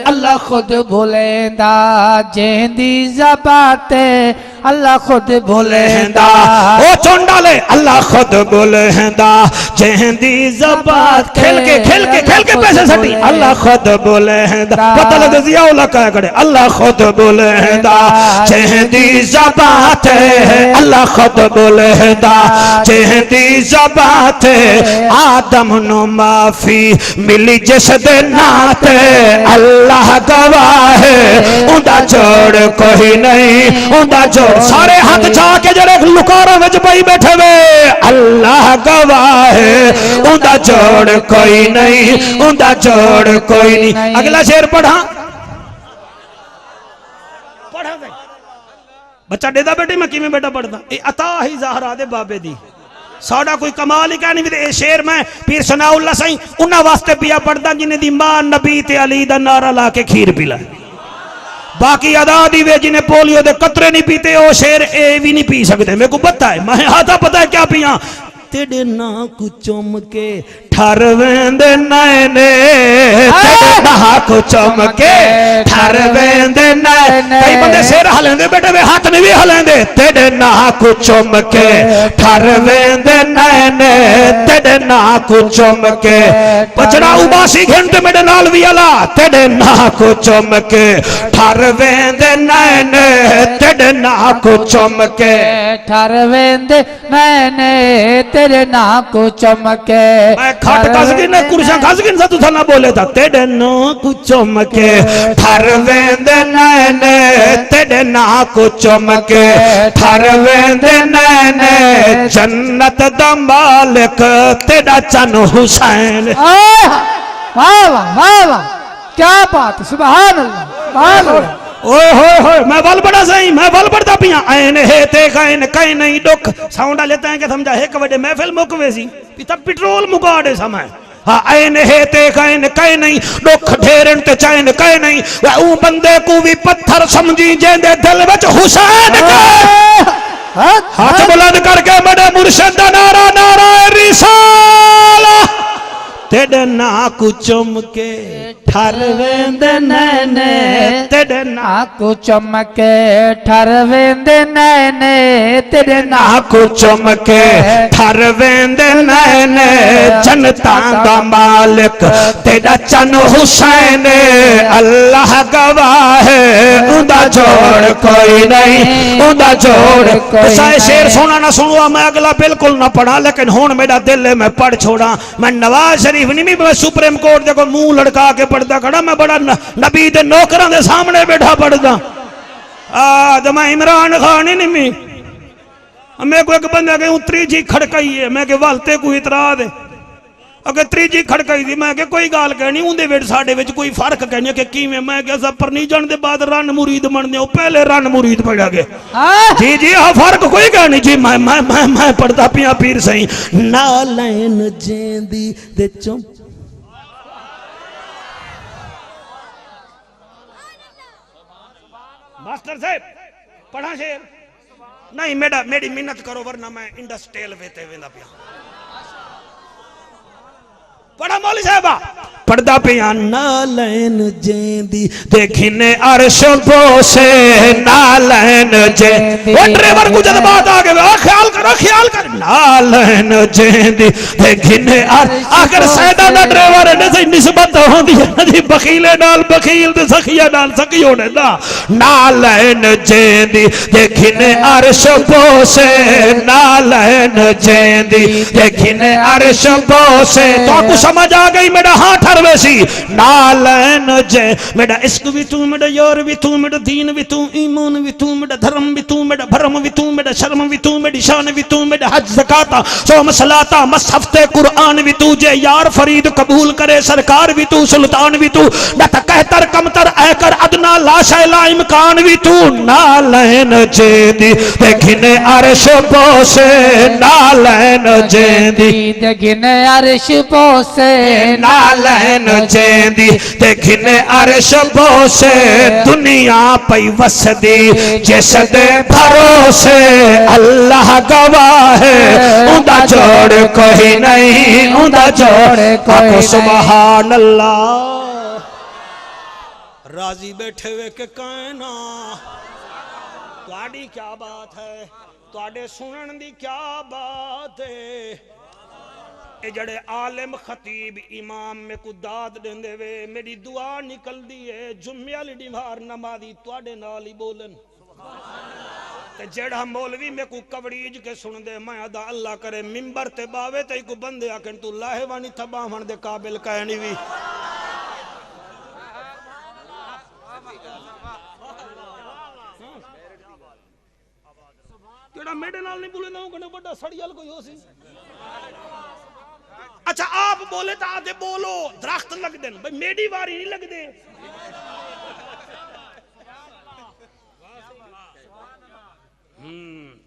अल्लाह खुद बोलेंदा जेंदी ज़बाते अल्लाह खुद बोलेंदा ओ चोंडाले अल्लाह खुद बोलेंदा जेंदी ज़बात खेल के पैसे सटी अल्लाह खुद बोलेंदा पता लगे जियाउल्लाह क्या करे अल्लाह खुद बोलेंदा जेंदी ज़बात अल्लाह खुद बोलेंदा जेंदी ज़बात आदम नु माफी मिली जिस दे नाते अल्लाह गवाह उदा जोड़ कोई नहीं उदा जोड़ सारे हाथ जाके जरे लुकारा विच पई बैठे वे अल्लाह गवाह उदा जोड़ कोई नहीं उदा जोड़ कोई नहीं अगला शेर पढ़ा बच्चा डेदा बेटे मैं किवें बेटा पढ़दा ए अता ही ज़हरा दे बाबे दी साड़ा कोई कमाल ही कहनी भी शेर मैं पीर सनाउल्लाह सही उन्हां वास्ते पिया पढ़दा जिन्हें दी मां नबी ते अली दा नारा ला के खीर पिला बाकी अदा दी वे जिन्हें पोलियो दे कतरे नहीं पीते ओ शेर ए भी नहीं पी सकते मेरे को पता है मैं आता पता है क्या पिया तेरे ना को चुम के ठर वेंदे नैने तेरे ना को चुम के ठर वेंदे नैने कई बंदे सिर हलेंदे बेटे वे हाथ नहीं भी हलेंदे तेरे ना को चुम के ठर वेंदे नैने तेरे ना को चुम के बचड़ा उबासी घंटे मेरे नाल भी अला तेरे ना को चुम के ठर वेंदे नैने तेरे ना को चुम के ठर वेंदे नैने तेरे ना को चमके मैं खट कसगिन ने कुर्सा कसगिन से तू ना बोले था तेरे ना को चमके ठर वेंदे नैने तेरे ना को चमके ठर वेंदे नैने जन्नत दा मालिक तेरा चन हुसैन वाह वाह वाह क्या बात सुभान अल्लाह सुभान अल्लाह ओए होए होए मैं बल बड़ा सही मैं बल बड़दा पिया ऐन है ते काइन कई नहीं दुख साउंड लेता है कि समझा एक बड़े महफिल मुकवे सी पिता पेट्रोल मुका दे समय हाँ ऐन है ते काइन कई नहीं दुख ढेरन ते चैन कई नहीं ऊ बंदे को भी पत्थर समझी जेंदे दिल विच हुसैन का हाथ बुलंद करके बड़े मुर्शिद दा नारा नारा रिसाला तेरे ना को चमके ठर वेंदे नैने तेरे ना को चमके ठर वेंदे नैने तेरे ना को चमके ठर वेंदे नैने जनता दा मालिक तेरा चन हुसैन अल्लाह गवाह उदा जोड़ कोई नहीं उदा जोड़ कोई शेर सुना ना सुनवा मैं अगला बिल्कुल ना पढ़ा लेकिन हुन मेरा दिल है मैं पढ़ छोड़ा मैं नवाज शरीफ नहीं मैं सुप्रीम कोर्ट देखो मुंह लड़का के पढ़दा खड़ा मैं बड़ा नबी दे नौकरां दे सामने बैठा पढ़दा तो मैं इमरान खान नहीं मैं को एक बंदा के उतरी जी खड़काई है मैं के वालते कोई इतराज है अगर त्रीजी खड़काई थी मैं कोई गाल कहनी उनदे विच साडे विच कोई फर्क कहनी कि किवें मैं क्या सब परनीजन दे बाद रन मुरीद बनदे पहले रन मुरीद पढ़ा गए जी जी हाँ फर्क कोई कहनी जी मैं पढ़दा पिया पीर सही नालैन जेंदी दे चुम मास्टर साहब पढ़ा शेर नहीं मेरी मिन्नत करो वरना मैं इंडस्ट्रियल वेते वेंदा पिया पढ़ा मौली साहबा पढ़दा पिया नालैन जेंदी देखिने अर्श बोसे नालैन जेंदी ओ ड्राइवर को जब बात आ गई ख्याल ख्याल कर नालैन जेंदी ते घिने अगर सैदा दा ड्राइवर ने सही निस्बत होंदी है जी बखीले नाल बखील ते सखिया नाल सखी होने दा नालैन जेंदी ते घिने अर्श बोसे नालैन जेंदी ते घिने अर्श बोसे तो आपको समझ आ गई मेरा हाथ ठरवेसी नालैन जे मेरा इश्क भी तू मेरा यार भी तू मेरा दीन भी तू ईमान भी तू मेरा धर्म भी तू मेरा भरम भी तू मेरा शर्म भी तू मेरी शान भी तू मेरा हज ज़कात सोम सलाता मसहफ़े कुरान भी तू जे यार फरीद कबूल करे सरकार भी तू सुल्तान भी तू न कहतर कमतर ऐकर अदना लाशा ला इम्कान भी तू नालैन जेंदी ते घिने अर्श बोसे नालैन जेंदी ते घिने अर्श बोसे नालैन जेंदी ते घिने अर्श बोसे दुनिया पई वसदी जिस दे भरोसे अल्लाह गवाह है उंदा जोड़ कोई नहीं उंदा जोड़ कोई सुभान अल्लाह राजी बैठे हुए के कहना तुहाडी क्या बात है तुहाडे सुनन दी क्या बात है ए जड़े आलिम खतीब इमाम में को दाद देंदे वे मेरी दुआ निकलदी है जुम्मे वाली डिवार नमाजी तुहाडे नाल ही बोलन ते जेड़ा मौलवी में को कवड़ीज के सुन दे मैं अदा अल्लाह करे मिंबर ते बावे ते को बंदे आखन तू लाहेवानी थबावण दे काबिल कहनी भी जेड़ा मेरे नाल नहीं बोले ना कने बड़ा सड़ियल कोई हो सी अच्छा आप बोले तो आधे बोलो दरख्त लग देन भाई मेरी वारी नहीं लग दे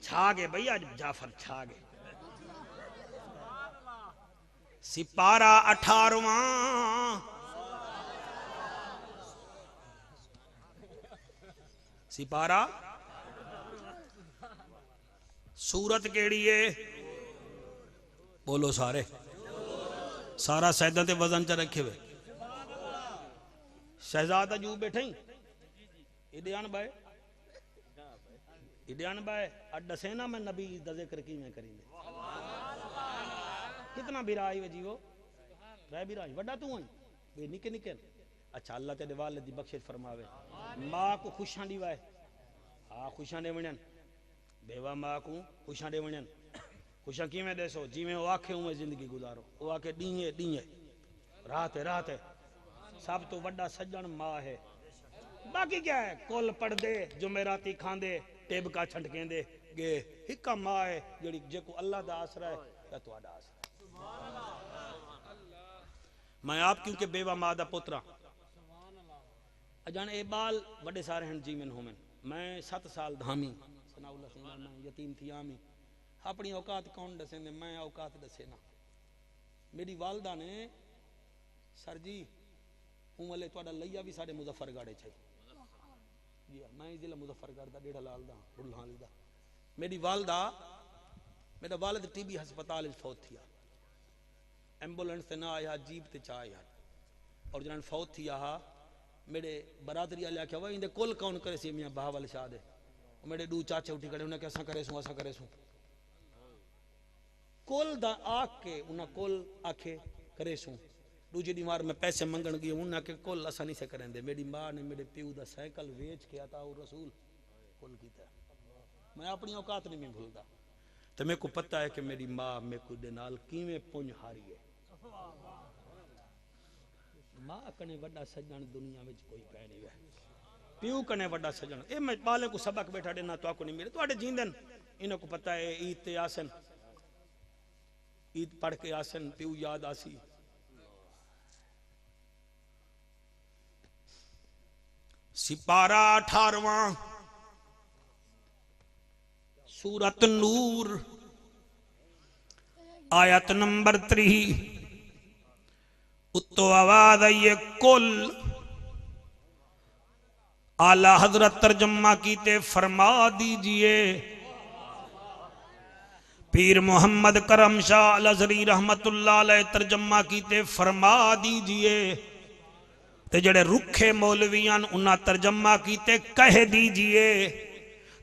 छा गए भैया जाफर छा गए सिपारा 18वां सिपारा सूरत केड़ी है बोलो सारे सारा सैदा ते वजन च रखे हुए शहजादा जू बैठे इडियान बाय दसे ना मैं नबी दा जिक्र की मैं करेंगे कितना बिराई वे जीवो रह बिराई वड्डा तू है वे निके निके अच्छा अल्लाह तेरे वाले दी बख्शिश फरमावे मां को खुशां दी वाए हां खुशां दे वणन बेवा मां को खुशां दे वणन खुशां किवें देसो जिवें ओ आखे उवें जिंदगी गुजारो ओ आखे डीए डीए रात है सब तो वड्डा सज्जन मां है बाकी क्या है कुल पढ़दे जुमेराती खांदे टेबका छंटकेंदे गे हिक्का मां है जेड़ी जेको अल्लाह दा आसरा है या तुहाडा आसरा मैं आप क्योंकि बेवा मां दा पुत्रा अजान ए बाल बड़े सारे हैं जीवन होमन मैं 7 साल धामी सनाउल्लाह सिंह मैं यतीम थी आमी अपनी औकात कौन दसेंदे मैं औकात दसे ना मेरी वालदा ने सर जी उमले तुहाडा लैया भी साडे मुजफ्फरगढ़ छे जी मैं जिला मुजफ्फरगढ़ दा डेढ़ा लाल दा बुल्हाल दा मेरी वालदा मेरा वालिद टीबी अस्पताल फौत थिया एम्बुलेंस ते ना आया जीप ते चा आया और जन फौत थिया हा मेरे बरादरी वाले आख्या वही इंदे कुल कौन करे सी मियां बावल शाह दे मेरे दू चाचे उठी खड़े उन्हें के असा करे सू कुल दा आके उन्हें कुल आखे करे सू दूजी दीवार में पैसे मंगन गई उन्हें के कुल असा नहीं से करेंदे मेरी मां ने मेरे प्यू दा साइकिल वेच के आता और रसूल कुल कीता मैं अपनी औकात नहीं मैं भूलता तो मेरे को पता है कि मेरी मां मेरे को दे नाल किवें पुंज हारी है मां कने वड्डा सज्जन दुनिया में कोई पै नहीं है प्यू कने वड्डा सज्जन ए मैं बाले को सबक बैठा देना तो आपको नहीं मिले तो जींदन इन्हों को पता है ईद ते आसन ईद पढ़ के आसन प्यू याद आसी सिपारा 18वां सूरत नूर आयत नंबर 3 उत्तो आवाज आई कुल आला हजरत तर्जमा कीते फरमा दीजिए पीर मोहम्मद करम शाह अल-अज़हरी रहमतुल्लाह अलैह तर्जमा कीते फरमा दीजिए ते जड़े रुखे मौलवियान उन्हें तर्जमा कीते कह दीजिए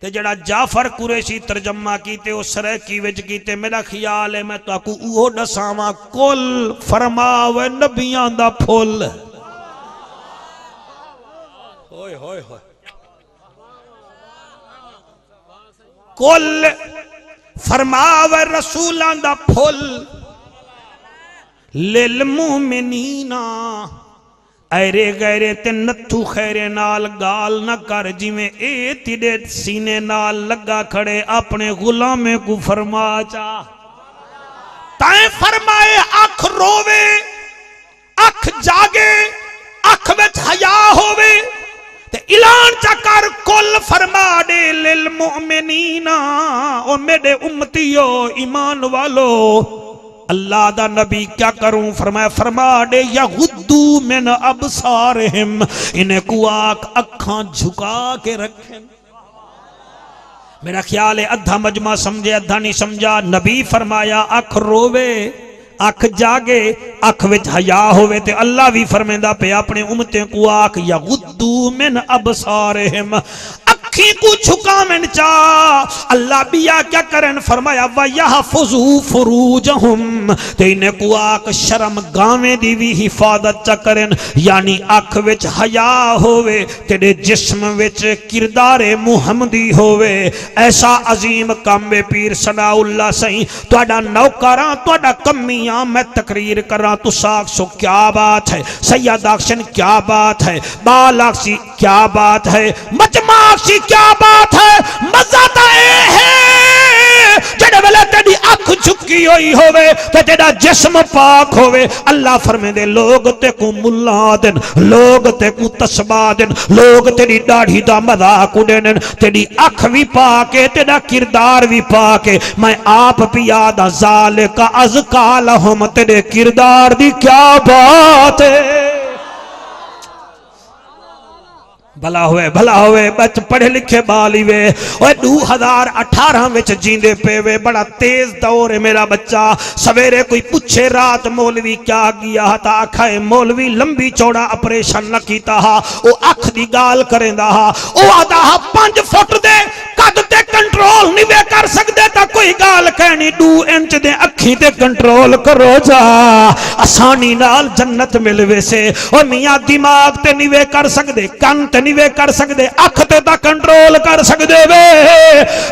ते जड़ा जाफर कुरैशी तर्जमा कीते ओ सरैकी विच कीते मेरा ख्याल है मैं ताकू उहो दसावां कुल फरमावे नबियां दा फुल होए होए होए कुल फरमावे रसूलां दा फुल लिल मुमिनीना ऐरे गैरे ते नथू खैरे नाल गाल न कर जिवें ए तिदे सीने नाल लगा खड़े अपने गुलामे को फरमा चा ताए फरमाए अख रोवे अख जागे अख विच हया होवे ते ऐलान चा कर कुल फरमा दे लिल मुमिनीना ओ मेरे उम्मतियो ईमान वालो अल्लाह दा नबी क्या करूं फरमाया फरमा दे यगुद्दू मिन अबसारहिम इन्हें कुआक अखां झुका के रखें। मेरा ख्याल है अद्धा मजमा समझे अद्धा नहीं समझा। नबी फरमाया अख रोवे अख जागे अख विच हया होवे ते अल्लाह भी फरमेंदा पे अपने उम्मते को आख यगुद्दू मिन अबसारहिम अखी को झुकावन चा अल्लाह बिया क्या करन फरमाया वयहफुजू फुरूजहुम ते इन्हें को आख शर्म गावे दी भी हिफाजत चा करन यानी अख विच हया होवे तेरे जिस्म विच किरदारे मुहम्मदी होवे। ऐसा अजीम काम वे पीर सनाउल्लाह सही तुहाडा नौकरां तुहाडा कमी मैं तकरीर करा तो साक्षो क्या बात है सैयदाक्शन क्या बात है बालाक्सी क्या बात है मजमाक्सी क्या बात है मजा तो है जेड़े वेले तेरी अख झुकी हुई होवे ते तेरा जिस्म पाक होवे अल्लाह फरमांदे लोग ते को मुल्ला देन लोग ते को तस्बा देन लोग तेरी दाढ़ी दा मजाक उड़ाने तेरी अख भी पाके तेरा किरदार भी पाके मैं आप पिया दा जाल का अज़काल हम तेरे किरदार दी क्या बात है। भला होवे बच पढ़े लिखे बाली वे 2018 विच जींदे पे वे बड़ा तेज दौर है मेरा बच्चा। सवेरे कोई पूछे रात मौलवी क्या किया था आखा मौलवी लंबी चौड़ा ऑपरेशन न कीता हा ओ अख दी गाल करेंदा हा ओ आदा हा 5 फुट दे कद ते कंट्रोल नहीं वे कर सकदे ता कोई गाल कहनी 2 इंच दे अखी ते कंट्रोल करो जा आसानी नाल जन्नत मिल वैसे ओ मियां दिमाग ते नहीं वे कर सकदे कान ते नहीं वे कर सकदे अख ते ता कंट्रोल कर सकदे वे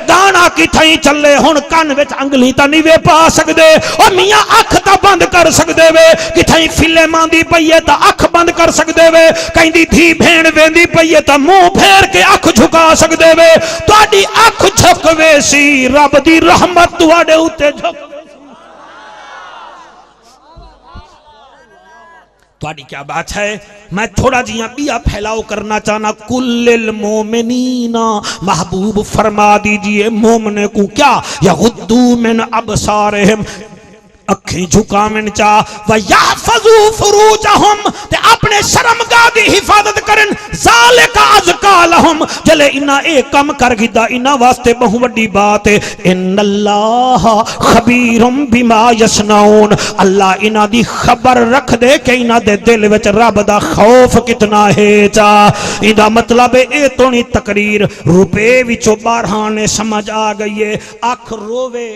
दाना किथई चले हुन कान विच अंगली ता नहीं वे पा सकदे ओ मियां अख ता बंद कर सकदे वे किथई फिल्म आंदी पई है ता अख बंद कर सकदे वे कहंदी धी भेण वेंदी पई है ता मुंह फेर के अख झुका सकदे वे तुहाडी अख झुकवे सी रब दी रहमत तुहाडे उत्ते झुकवे तुहाडी क्या बात है। मैं थोड़ा जिया बिया फैलाव करना चाहना कुल्लिल मोमिनीना महबूब फरमा दीजिए मोमने को क्या यगुद्दू मिन अबसारहिम अखी झुकावन चा वयहफजू फुरूजहुम ते अपने शर्मगाह दी हिफाजत करन ज़ालिका अज़कालहुम जले इना ए कम कर गिदा इना वास्ते बहु वड्डी बात है इन्नल्लाह खबीरुम बिमा यसनाउन अल्लाह इना दी खबर रख दे कि इना दे दिल विच रब दा खौफ कितना है चा इदा मतलब ए तोनी तकरीर रुपए विचों 12 ने समझ आ गई है। अख रोवे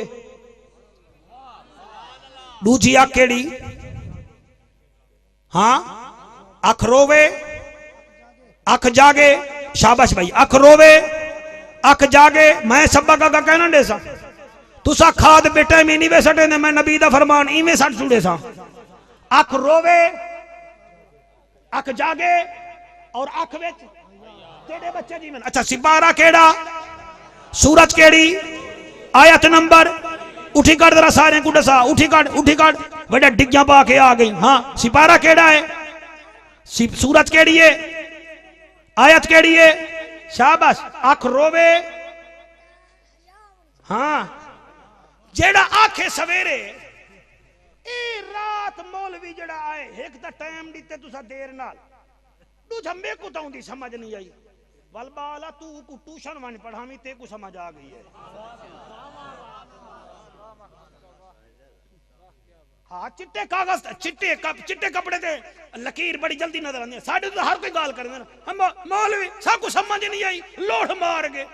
दूजी अख केड़ी हाँ अख रोवे अख जागे शाबाश भाई अख रोवे अख जागे मैं सबा का कहना दे सा तुसा खाद बेटे में नहीं वे सटे ने मैं नबी दा फरमान इवें सट छुड़े सा अख रोवे अख जागे और अख विच तेरे बच्चे जीवन अच्छा सिपारा केड़ा सूरज केड़ी आयत नंबर उठी काट जरा सारे को दसा उठी काट बड़ा डिग्गियां पा के आ गई हाँ सिपारा केड़ा है सूरज केड़ी है आयत केड़ी है शाबाश अख रोवे हाँ जेड़ा आखे सवेरे ए रात मौलवी जड़ा आए एक दा टाइम दिते तुसा देर नाल तू झम्बे को ताउंदी समझ नहीं आई वलबाला तू को ट्यूशन वन पढ़ावी ते को समझ आ गई है हाँ चिट्टे कागज चिट्टे कपड़े ते लकीर बड़ी जल्दी नजर आती है साढ़े तो हर कोई गाल कर हम मौलवी सब कुछ समझ नहीं आई लोट मार गए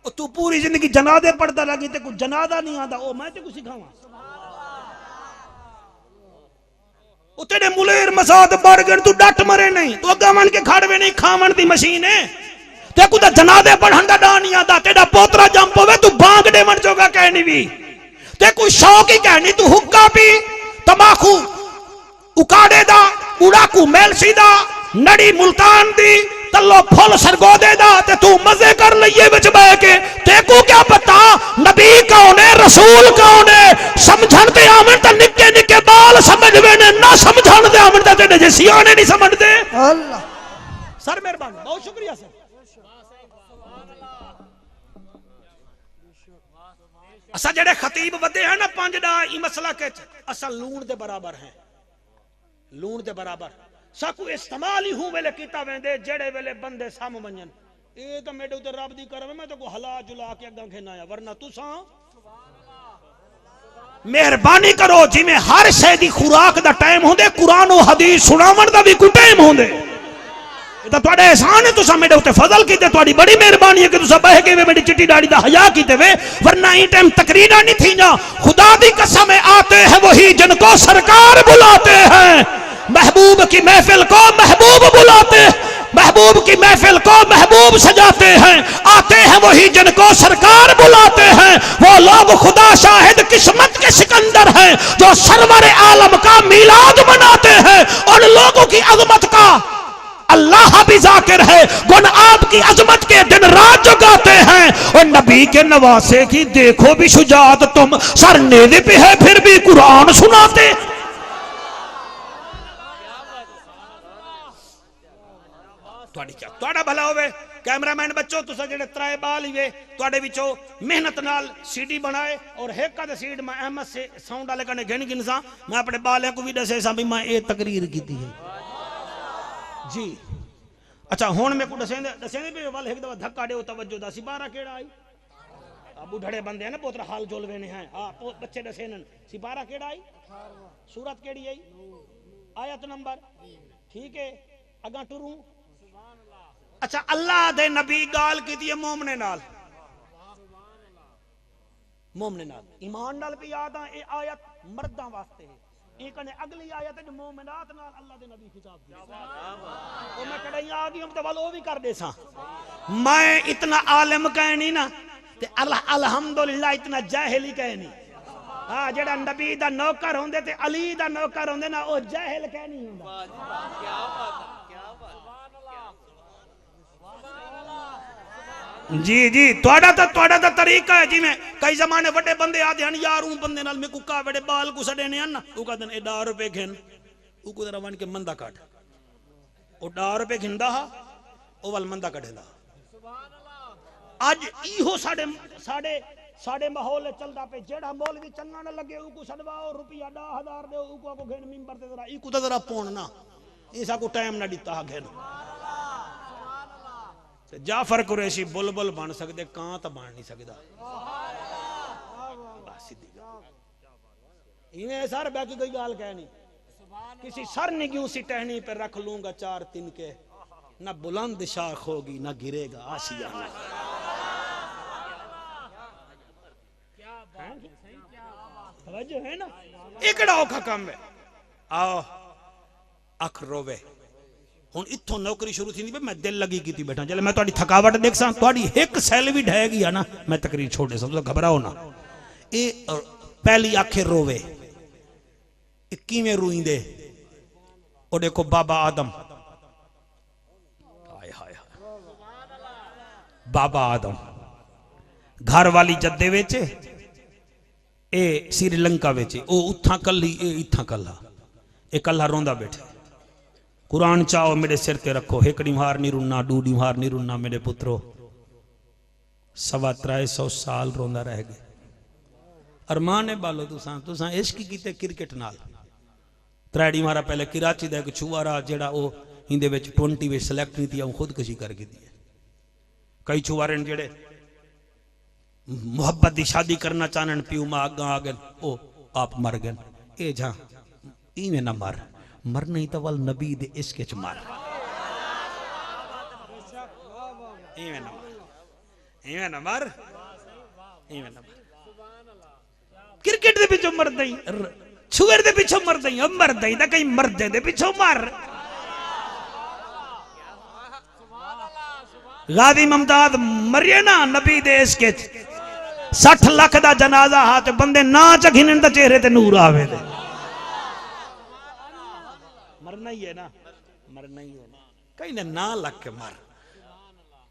ओ तू पूरी जिंदगी जनादे पढ़ता रही ते कुछ जनादा नहीं आता ओ मैं ते कुछ सिखावा ओ तेरे मुलेर मसाद बढ़ गए तू डट मरे नहीं तू अगा मन के खाड़वे नहीं खावन दी मशीन है ते कुछ जनादे पढ़न दा डा नहीं आता तेरा पोतरा जंप होवे तू बांग देवन जोगा कहनी भी ते कोई शौक ही कहनी तू हुक्का पी तंबाकू उकाड़े दा उड़ाकू मेलसी दा नड़ी मुल्तान दी तल्लो फुल सरगोदे दा ते तू मजे कर लइए विच बैठ के तेको क्या पता नबी कौन है रसूल कौन है समझण ते आवन ते निक्के निक्के बाल समझवे ने ना समझण ते आवन ते तेरे जे सियाने नहीं समझदे अल्लाह सर मेहरबानी बहुत शुक्रिया सर असा जेड़े खतीब वधे हैं ना पंज डा ई मसला के असा लूण दे बराबर हैं लूण दे बराबर साकू इस्तेमाल ही हूं वेले कीता वेंदे जेड़े वेले बंदे साम वणन ए तो मेरे उते रब दी करम मैं तो को हला जुला के अगा खेना आया वरना तुसा मेहरबानी करो जिवें हर शे दी खुराक दा टाइम होंदे कुरान और हदीस सुनावन दा भी कोई टाइम होंदे तो तुहाडा एहसान है तुसा मेरे उते फजल कीते तुहाडी बड़ी मेहरबानी है कि तुसा बह के मेरी चिट्टी दाढ़ी दा हया कीते वे वरना ई टाइम तकरीरा नहीं थी ना खुदा दी कसम है आते हैं वही जिनको सरकार बुलाते हैं महबूब की महफिल को महबूब बुलाते महबूब की महफिल को महबूब सजाते हैं आते हैं वही जिनको सरकार बुलाते हैं वो लोग खुदा शाहिद किस्मत के सिकंदर हैं जो सरवर आलम का मीलाद मनाते हैं उन लोगों की अजमत का अल्लाह भी जाकिर है गुण आपकी अजमत के दिन रात जो गाते हैं और नबी के नवासे की देखो भी शुजात तुम सर नेज़े पे है फिर भी कुरान सुनाते तुहाडा भला होवे कैमरामैन बच्चों तुसा जेड़े त्राए बाल ही तुहाडे विचों मेहनत नाल सीडी बनाए और हेका दे सीड मैं अहमद से साउंड वाले कने गिन गिनसा मैं अपने बाले को भी दसे सा भी मैं ए तकरीर कीती है जी अच्छा हुण मैं को दसेंदे भी वाल एक दफा धक्का दे तवज्जो दा सिपारा केड़ा आई अबू ढड़े बंदे ना पोतरा हाल जोलवे ने हैं हां बच्चे दसे नन सिपारा केड़ा आई सूरत केड़ी आई आयत नंबर ठीक है अगा टुरू अच्छा अल्लाह दे नबी गाल कीती है मोमने नाल ईमान नाल भी याद आ ए आयत मर्दां वास्ते है एक ने अगली आयत जो मोमिनात नाल अल्लाह दे नबी खिताब दिया ओ मैं कड़ई आ गई हम तो वाल ओ भी कर दे सा मैं इतना आलिम कहनी ना ते अल्हम्दुलिल्लाह इतना जाहिल ही कहनी हां जेड़ा नबी दा नौकर होंदे ते अली दा नौकर होंदे ना ओ जाहिल कहनी हुंदा क्या बात जी जी तुहाडा ता तरीका है जिवें कई जमाने बड़े बंदे आते हैं यार ऊ बंदे नाल मैं कुका बड़े बाल को सड़े ने ना ऊ कहदे ए 10 रुपए घिन ऊ को जरा वन के मंदा काट ओ 10 रुपए घिंदा हा ओ वाल मंदा कढेंदा सुभान अल्लाह आज इहो साडे माहौल चलदा पे जेड़ा मौलवी चंगा ना लगे ऊ को सडवाओ रुपया 10,000 दे ऊ को घिन मिंबर ते जरा ई को जरा पोणना ऐसा को टाइम ना दिता घिन जाफर कुरैशी बुलबुल बन सकते कां तो बन नहीं सकता इवें सर बाकी कोई गाल कह नहीं किसी सर नहीं क्यों सी टहनी पे रख लूंगा 4 तिनके ना बुलंद शाख होगी ना गिरेगा आशियाना है ना एक औखा काम है आओ अख रोवे हुण इत्थों नौकरी शुरू थी मैं दिल लगी की बैठा चले मैं तुहाडी थकावट देख सा तुहाडी एक सैल भी ढह गई है ना मैं तकरीर छोड़े सब तो घबराओ ना ये पहली आखे रोवे किवें रोईंदे ओ देखो बाबा आदम हाय हाय बाबा आदम घर वाली जद्दे विच ए श्रीलंका विच ओ उथा कल्ली ए इथा कल्ला ए कल्ला रोंदा बैठे कुरान चाहो मेरे सिर ते रखो हेकड़ी हार नहीं रुना डूडी हार नहीं रुना मेरे पुत्रो 350 साल रोंदा रह गए अरमान है बालो तुसा इश्क कीते क्रिकेट नाल त्रैड़ी मारा पहले कराची दा एक छुआरा जेड़ा ओ इंदे विच 20 विच सिलेक्ट नहीं थी खुदकशी करके दी कई छुआरे जेड़े मुहब्बत की शादी करना चाहन प्यू मां अगा आ गए ओ आप मर गए ए जा इवें ना मर मर नहीं तो वल नबी दे इश्क च मर इवें ना मर, इवें ना मर। क्रिकेट दे पिछो मर दई, छुएर दे पिछो मर दई, अब मर दई ता कहीं मर्दे दे पिछो मर। गाजी मुमताज मरिए ना नबी देश के 60 लाख दा जनाजा हाथ बंदे ना चखिन दा चेहरे ते नूर आवे दे। मरना ही है ना, मरना ही है ना, कहीं ना लग के मर।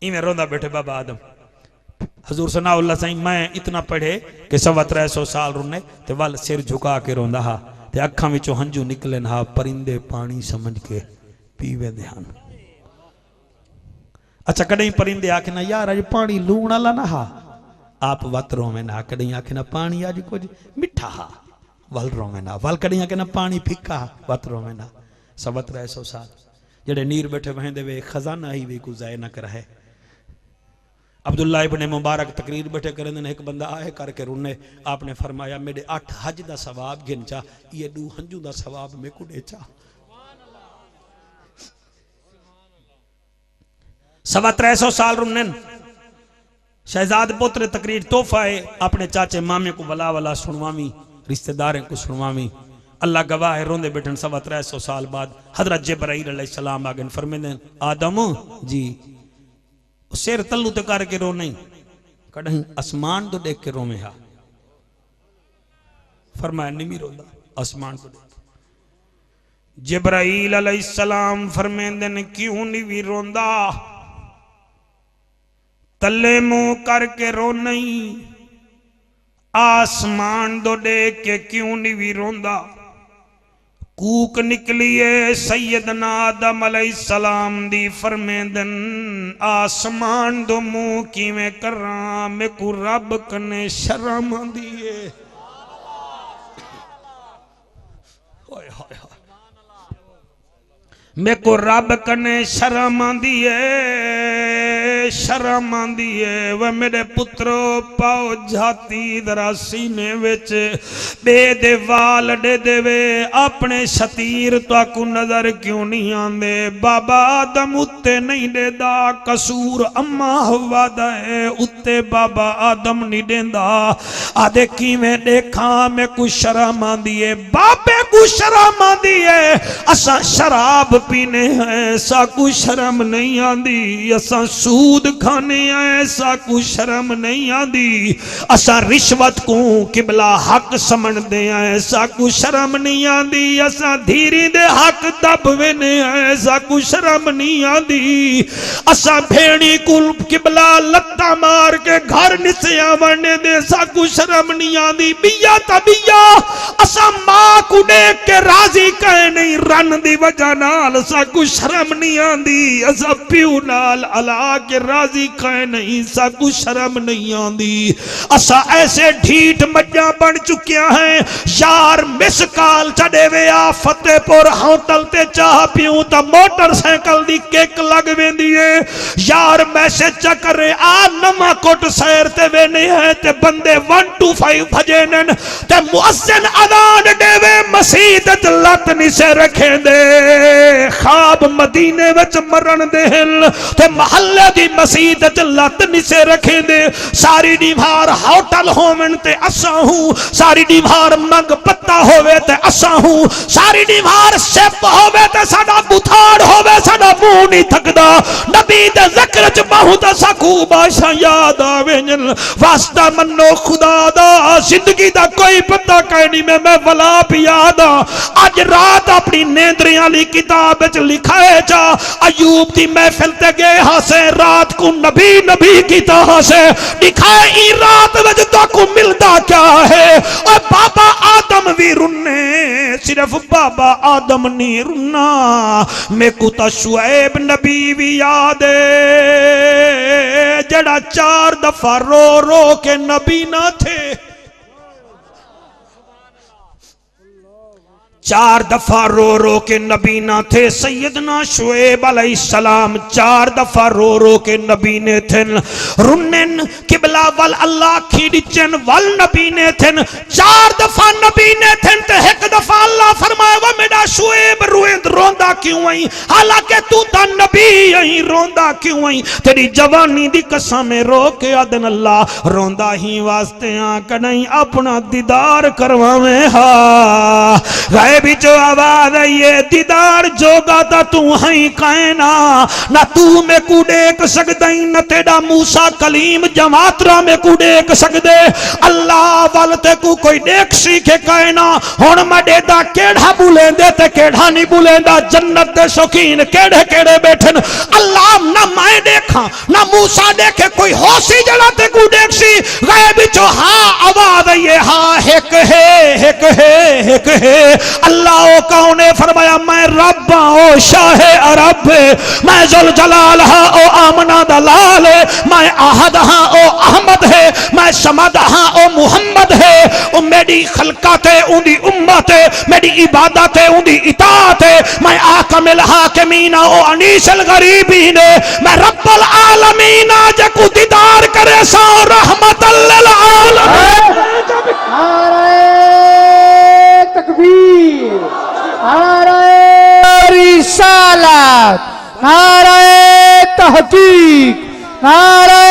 इवें रोंदा बैठे बाबा आदम। हजूर सनाउल्लाह साईं मैं इतना पढ़े कि 350 साल रुने ते वल सिर झुका के रोंदा हा ते अखां विचों हंजू निकलन हा, परिंदे पानी समझ के पी वेंदे हन। अच्छा कदई परिंदे आखे ना यार अज पानी लूण वाला ना हा, आप वत रोवे ना। कदई आखे ना पानी अज कुछ मिठा हा, वल रोवे ना। वल कदई आखे ना पानी फिक्का हा, वत रोवे ना। 350 साल जेड़े नीर बैठे वहेंदे वे खजाना ही वे को जाए ना करे। अब्दुल्ला इब्ने मुबारक तकरीर बैठे करें एक बंदा आए करके रुने, आपने फरमाया मेरे 8 हज दा सवाब गिनचा, ये 2 हंजू दा सवाब मैं को देचा। 350 साल रुने शहजाद पुत्र तकरीर तोहफा है अपने चाचे मामे को वला वला सुनवावी, रिश्तेदारों को सुनवावी। अल्लाह गवाह है रोंदे बैठन 350 साल बाद हजरत जिब्राइल अलैहिस्सलाम आ गए। फरमाते आदम जी सिर तल्लू ते करके रो नहीं, कहीं आसमान तो देख के रोवे हा। फरमाया नहीं रोंदा, आसमान को देख। जिब्राइल अलैहिस्सलाम फरमाते ने क्यों नहीं रोंदा, तले मुंह करके रो नहीं, आसमान दो देख के क्यों नहीं रोंदा। कूक निकलिए सैयदना आदम अलैहिस्सलाम दी। फरमेंदन आसमान दो मुंह किवें करा, मैं को रब कने शर्म आंदी है। मैं को रब कने शर्म आंदी है, शर्म आंदी है। वह मेरे पुत्रो पाओ जाती दरा सीने विच बे दे वाल डे देवे, अपने शतीर ताकू नजर क्यों नहीं आंदे। बाबा आदम उत्ते नहीं देदा, कसूर अम्मा हवा दा है, उत्ते बाबा आदम नहीं देंदा। आदे किवें देखा, मैं को शर्म आंदी है, बाबे को शर्म आंदी है। असा शराब पीने हैं साकू शर्म नहीं आंदी, असा सूद खाने हैं साकू शर्म नहीं आंदी, असा रिश्वत को किबला हक समझते हैं साकू शर्म नहीं आंदी, असा धीरी दे हक दब वेने हैं साकू शर्म नहीं आंदी, असा भेड़ी को किबला लत्ता मार के घर निसिया बनने दे साकू शर्म नहीं आंदी। बिया तबिया असा मां को देख के राजी कहे नहीं, रन दी वजह नाल साकू शर्म नहीं आंदी। असा प्यू नाल अला के राजी कहे नहीं, साकू शर्म नहीं आंदी। असा ऐसे ढीठ मज्जा बन चुकिया है, यार मिस काल चढ़े वे आ फतेहपुर होटल ते चाह पीऊं तो मोटरसाइकिल दी किक लग वेंदी है। यार मैसेज चक्कर आ नवा कोट शहर ते वेने है ते बंदे 125 भजे नन ते मुअज्जिन अजान देवे मस्जिद च लत नहीं से रखे दे। खाब मदीने विच मरण दे ते महल्ले दी मस्जिद च लत नहीं से रखे दे। सारी दीवार होटल होवन ते असा हूं, सारी दीवार मंग पत्ता होवे ते असा हूं, सारी दीवार सिप होवे ते साडा बुथाड़ होवे, साडा मुंह नहीं थकदा। नबी दे जिक्र च बहुत साकू बादशाह याद आवे। वास्ता मन्नो खुदा दा, जिंदगी दा कोई पता कह नहीं, मैं वला याद अज रात अपनी नेंदरियां वाली किताब विच लिखा है चा अयूब दी महफिल ते गए हासे, रात को नबी नबी कीता हासे, दिखाए ई रात विच ताकू मिलदा क्या है। और बाबा आदम भी रुन्ने, सिर्फ बाबा आदम नहीं रुन्ना, मेकू ता शुएब नबी भी याद है, जड़ा 4 दफा रो रो के नबी ना थे। 4 दफा रो रो के नबी ना थे सैयदना शुएब अलैहिस्सलाम 4 दफा रो रो के नबी ने थे रुन्नन किबला वल अल्लाह खीडिचन वल नबी ने थे 4 दफा नबी ने थे ते एक दफा अल्लाह फरमाया वा मेरा शुएब रोंदा क्यों आई हालांकि तू ता नबी आई रोंदा क्यों आई तेरी जवानी दी कसम रो के अदन अल्लाह रोंदा ही वास्ते आ कहीं अपना दीदार करवावे हा बिचो आवाज ये दीदार जोगा ता तू हई कायना ना तू में कू देख सकदा न तेरा मूसा कलीम जमातरा में कू देख सकदे अल्लाह वल ते कू कोई देख सीखे कायना हुन मडे दा केड़ा बुलेंदे ते केड़ा नहीं बुलेंदा जन्नत दे शौकीन केड़े केड़े बैठन अल्लाह ना मैं देखा ना मूसा देखे कोई होसी जड़ा ते कू देख सी गायब बिचो हां आवाज ये हां एक है अल्लाह ओ कौन है फरमाया मैं रब ओ शाह अरब मैं जुल जलाल हां ओ आमना दलाल मैं अहद हां ओ अहमद है मैं समद हां ओ मुहम्मद है ओ मेरी खलकत है उंदी उम्मत है मेरी इबादत है उंदी इताअत है मैं आकमिल हाकिमीन ओ अनीसल गरीबीन मैं रब्बुल आलमीन जको दीदार करे सा रहमतल लिल आलमीन तकबीर नारे रिसालत नारे तहकीक नारे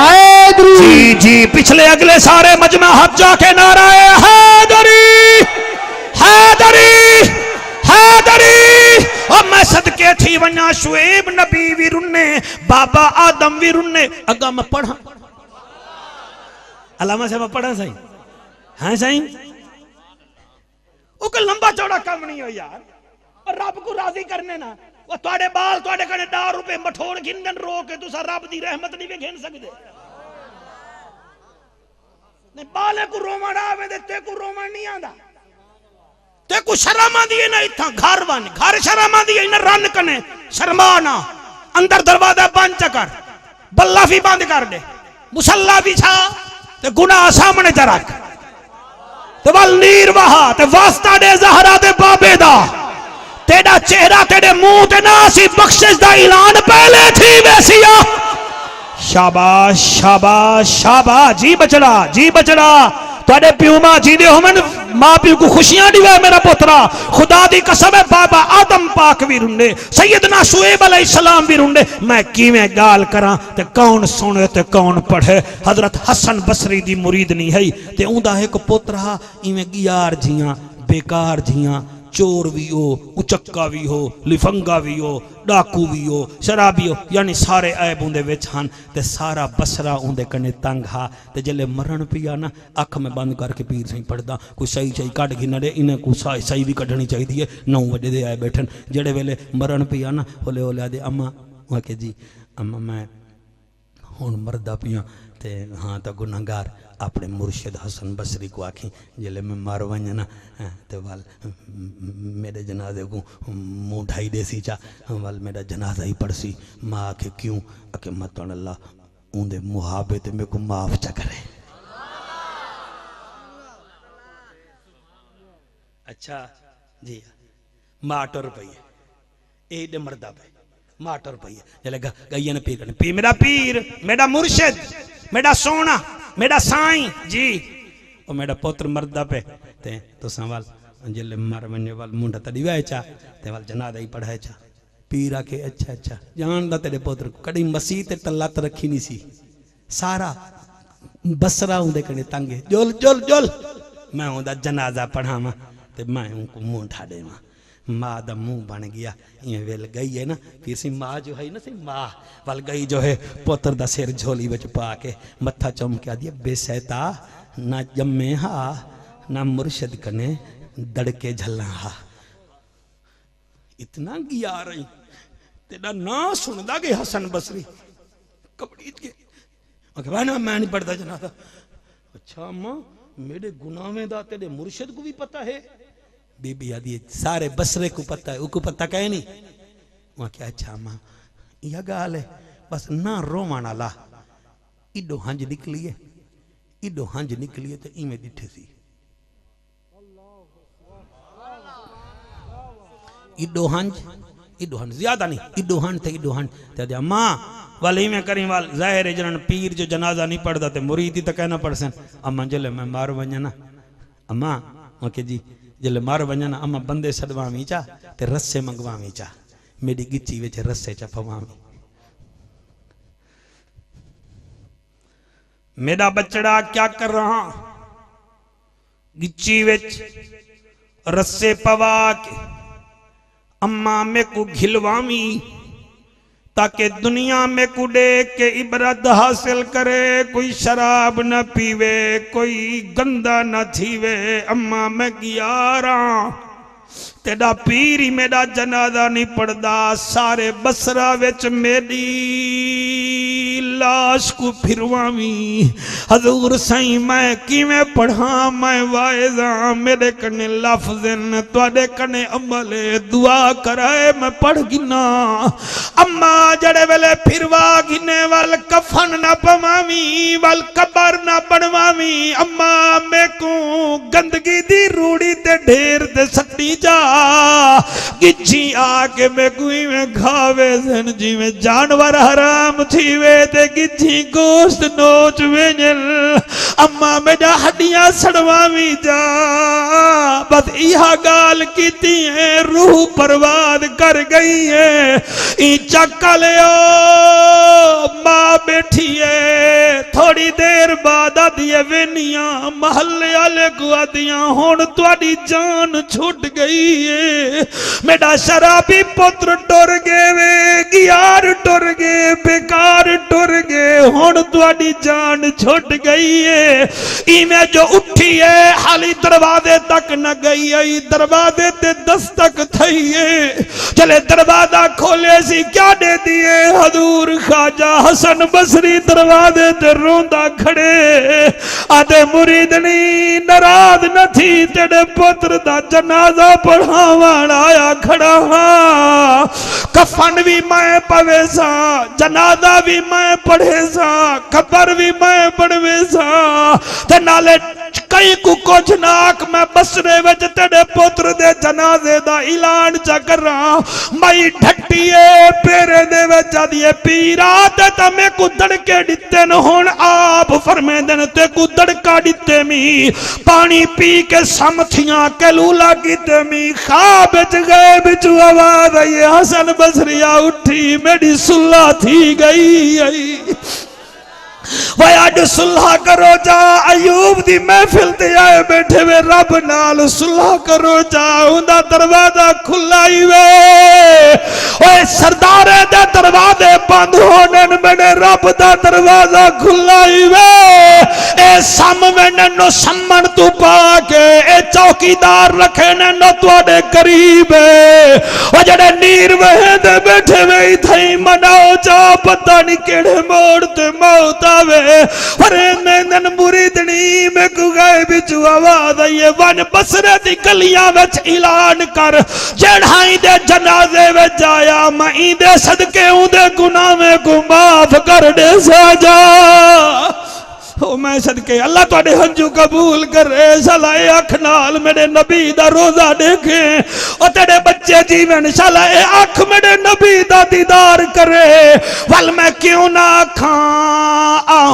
हैदरी जी जी पिछले अगले सारे मजमा हाथ जाके नारा हैदरी हैदरी हैदरी और मैं सदके थी वना शुएब नबी भी रुन्ने बाबा आदम भी रुन्ने अगा मैं पढ़ा अलामा साहब पढ़ा सही हाँ सही वो लंबा चौड़ा काम नहीं हो यार और रब को राजी करने ना वो ਤੁਹਾਡੇ बाल ਤੁਹਾਡੇ कने 10 रुपए मठोड़ गिनदन रो के तुसा रब दी रहमत नहीं वे गिन सकदे ने बाले को रोमण आवे ते को रोमण नहीं आंदा ते को शर्म आंदी है ना इथा घर वन घर शर्म आंदी है ना रन कने शर्मा ना अंदर दरवाजा बंद कर बल्ला भी बंद कर दे मुसल्ला बिछा ते गुनाह सामने च रख ते वल नीर वहा ते वास्ता दे ज़हरा दे बाबे दा तेरा चेहरा तेरे मुंह ते ना सी बख्शिश दा ऐलान पहले थी वैसिया शाबाश शाबाश शाबाश जी बचड़ा ਤੁਹਾਡੇ ਪਿਓ ਮਾਂ ਜੀਦੇ ਹੋਵਣ ਮਾਂ ਪਿਓ को खुशियां दिवे मेरा पुत्रा खुदा दी कसम है बाबा आदम पाक भी रुंडे सैयदना शुएब अलैहिस्सलाम भी रुंडे मैं किवें गाल करा ते कौन सुने ते कौन पढ़े हजरत हसन बसरी दी मुरीद नहीं है ते उंदा एक पुत्र इवें गियार जियां बेकार जियां चोर भी हो उचक्का भी हो लिफंगा भी हो डाकू भी हो शराबी हो यानी सारे ऐब उंदे विच हन ते सारा बसरा उंदे कने तंग हा ते जले मरण पिया ना अख में बंद करके पीर सही पढ़दा कोई सही सही कढ़ गिना दे इन्हें को सही भी कढ़नी चाहिए है 9 बजे दे आए बैठन जेड़े वेले मरण पिया ना होले होले आदे अम्मा आके जी अम्मा मैं हुण मरदा पिया ते हाँ तो गुनाहगार अपने मुर्शिद हसन बसरी को आखी जिले में मार वञ ना तो वाल मेरे जनाजे को मुँह ढाई देसी चा वाल मेरा जनाजा ही पड़सी माँ आखे क्यों आखे मत अल्लाह ऊंदे मुहाबे ते मेरे को माफ चा करे अच्छा जी माटो रुपये ए मरदा पे माटो रुपये जले गई ने पीर पी मेरा पीर मेरा मुर्शिद मेरा सोना मेरा साईं जी और मेरा पुत्र मरदा पे ते तो संवाल जिले मर वने वाल मुंडा तड़ी वे चा ते वाल जनाजा ही पढ़ाए चा पीर आके अच्छा अच्छा जानदा तेरे पुत्र को कड़ी मसीह ते तल्लत रखी नहीं सी सारा बसरा उंदे कने तंगे जोल जोल जोल मैं उंदा जनाजा पढ़ावा ते मैं उनको मुंह ढा देवा माँ दा मुंह बन गया ये वेल गई है ना फिर सी माँ जो है ना सी माँ वल गई जो है पुत्र दा सिर झोली विच पा के मत्था चमका दिया बेसैता ना जम्मे हा ना मुर्शिद कने दड़के झल्ला हा इतना गिया रही तेरा ना सुनदा के हसन बसरी कबड़ी के अगर ना मैं नहीं पढ़ता जनाजा अच्छा अम्मा मेरे गुनाहे दा तेरे मुर्शिद को भी पता है बीबी आदि सारे बसरे को पता है उनको पता कहे नहीं वहाँ क्या अच्छा माँ यह गाल है बस ना रोवाना ला इडो हंज निकली है तो इमें दिठे सी इडो हंज ज्यादा नहीं, इडो हंज ते अम्मा वाले में करी वाल जाहिर है जन पीर जो जनाजा नहीं पढ़ता ते मुरीद ही तो कहना पड़सन। अम्मा जले मैं मार वञा ना अम्मा ओके जी जले मार वञा ना अम्मा बंदे सदवामी चा ते रस्से मंगवामी चा मेरी गिच्ची विच रस्से चा पवामी। मेरा बचड़ा क्या कर रहा गिच्ची विच रस्से पवा के अम्मा में को घिलवामी ताकि दुनिया में को देख के इबरत हासिल करे, कोई शराब न पीवे, कोई गंदा न थीवे। अम्मा मैं गियारा तेरा पीर ही मेरा जनाजा नहीं पड़दा, सारे बसरा विच मेरी लाश को फिरवावी। हजूर सही मैं किवें पढ़ा मैं वायदा, मेरे कने लफ्ज़न तुहाडे कने अमल, दुआ कराए मैं पढ़ गिना। अम्मा जड़े वेले फिरवा गिने वाल कफन ना पवावी, वाल कबर ना बनवावी। अम्मा मैं को गंदगी दी रूड़ी ते ढेर ते सट्टी जा गिच्छी आके मैं कोई में खावे सन जिवें जानवर हराम थीवे ते गिच्छी गोश्त नोच वेजल। अम्मा मेरा हड्डियां सड़वावी जा, बस यह गाल कीती है रूह बर्बाद कर गई है। ई चक लियो मां बैठी है, थोड़ी देर बाद आदिया वेनिया महल्ले वाले को आदिया हुण तुहाडी जान छुट गई है। मेरा शराबी पुत्र टुर गए वे, गियार टुर गए, बेकार टुर गए, हुण तुहाडी जान छुट गई है। इमें जो उठी है हाली दरवाजे तक न गई है, दरवाजे ते दस्तक थई है। चले दरवाजा खोले सी क्या दे दिए हजूर ख्वाजा हसन बसरी दरवाजे ते रोंदा खड़े। आदे मुरीदनी नाराज न थी तेरे पुत्र दा जनाजा पढ़ावन आया खड़ा हाँ। कफन भी मैं पवे सा, जनाजा भी मैं पढ़े सा, खबर भी मैं पढ़वे सा, ते नाले कई को कुछ नाक मैं बसरे विच तेरे पुत्र दे जनाजे दा ऐलान च करा। मई ढट्टीए पेरे दे विच आदिए पीरा ते तमे को दड़के दिते न, हुण आप फरमेंदे न ते को दड़का दिते मी। पानी पी के समथियां कलूला कीते मी, ख्वाब विच गए बिच आवाज आई हसन बसरिया उठी मेरी सुल्ला थी गई। वह अज सुलह करो जा, अयूब दी महफिल ते आए बैठे वे रब नाल सुलह करो जा, उनका दरवाजा खुला ही वे। ओए सरदारे दे दरवाजे बंद होने मेरे रब दा दरवाजा खुला ही वे। ए सम वेने नो सम्मन तू पाके ए चौकीदार रखे ने नो तुहाडे करीब है। ओ जेड़े नीर वहे दे बैठे वे थई मनाओ जा, पता नहीं केड़े मोड़ ते मौत फरेंदन मुरीदनी में को गए बिचु आवाज आई वन बसरे दी गलियां विच ऐलान कर, जेड़ाई दे जनाजे विच आया मई दे सदके उदे गुनाहे को माफ कर दे साजा। ओ मैं सदके अल्लाह तुहाडे हंजू कबूल करे। सलाए अख नाल मेरे नबी दा रोजा देखे, ओ तेरे बच्चे जीवन सलाए अख मेरे नबी दा दीदार करे। वल मैं क्यों ना आखा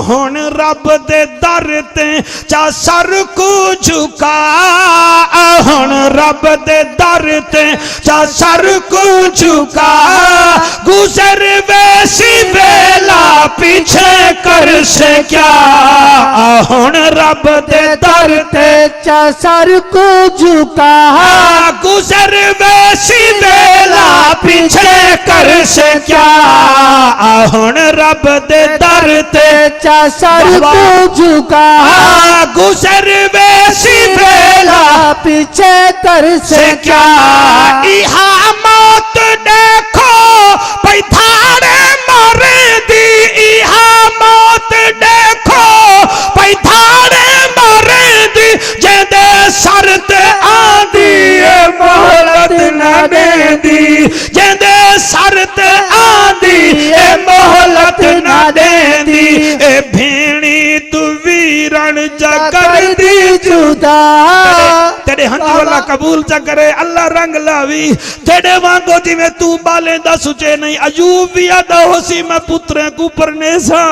हुण रब दे दर ते चा सर को झुका, हुण रब दे दर ते चा सर को झुका। गुजर वैसी बेला पीछे कर से क्या, हुण रब दे दर ते चा सर को झुका। गुजर वैसी बेला पीछे कर से क्या, हुण रब दे दर ते चा सर को झुका। गुजर वैसी बेला पीछे कर से क्या, इहा मौत देखो पैथाड़े मारे दी, इहा मौत देखो पैथाड़े मारे दी, जेदे सर ते आंदी मोहलत न देंदी, जेदे सर ते आंदी मोहलत न देंदी। ए भेणी तू वीरण जकर दी जुदा, तेरे तेरे हंजू अल्लाह कबूल चा करे, अल्लाह रंग लावी तेरे वांगो जिवें तू बाले दा सुचे नहीं। अयूब भी आदा होसी मैं पुत्रे को पढ़ने सा,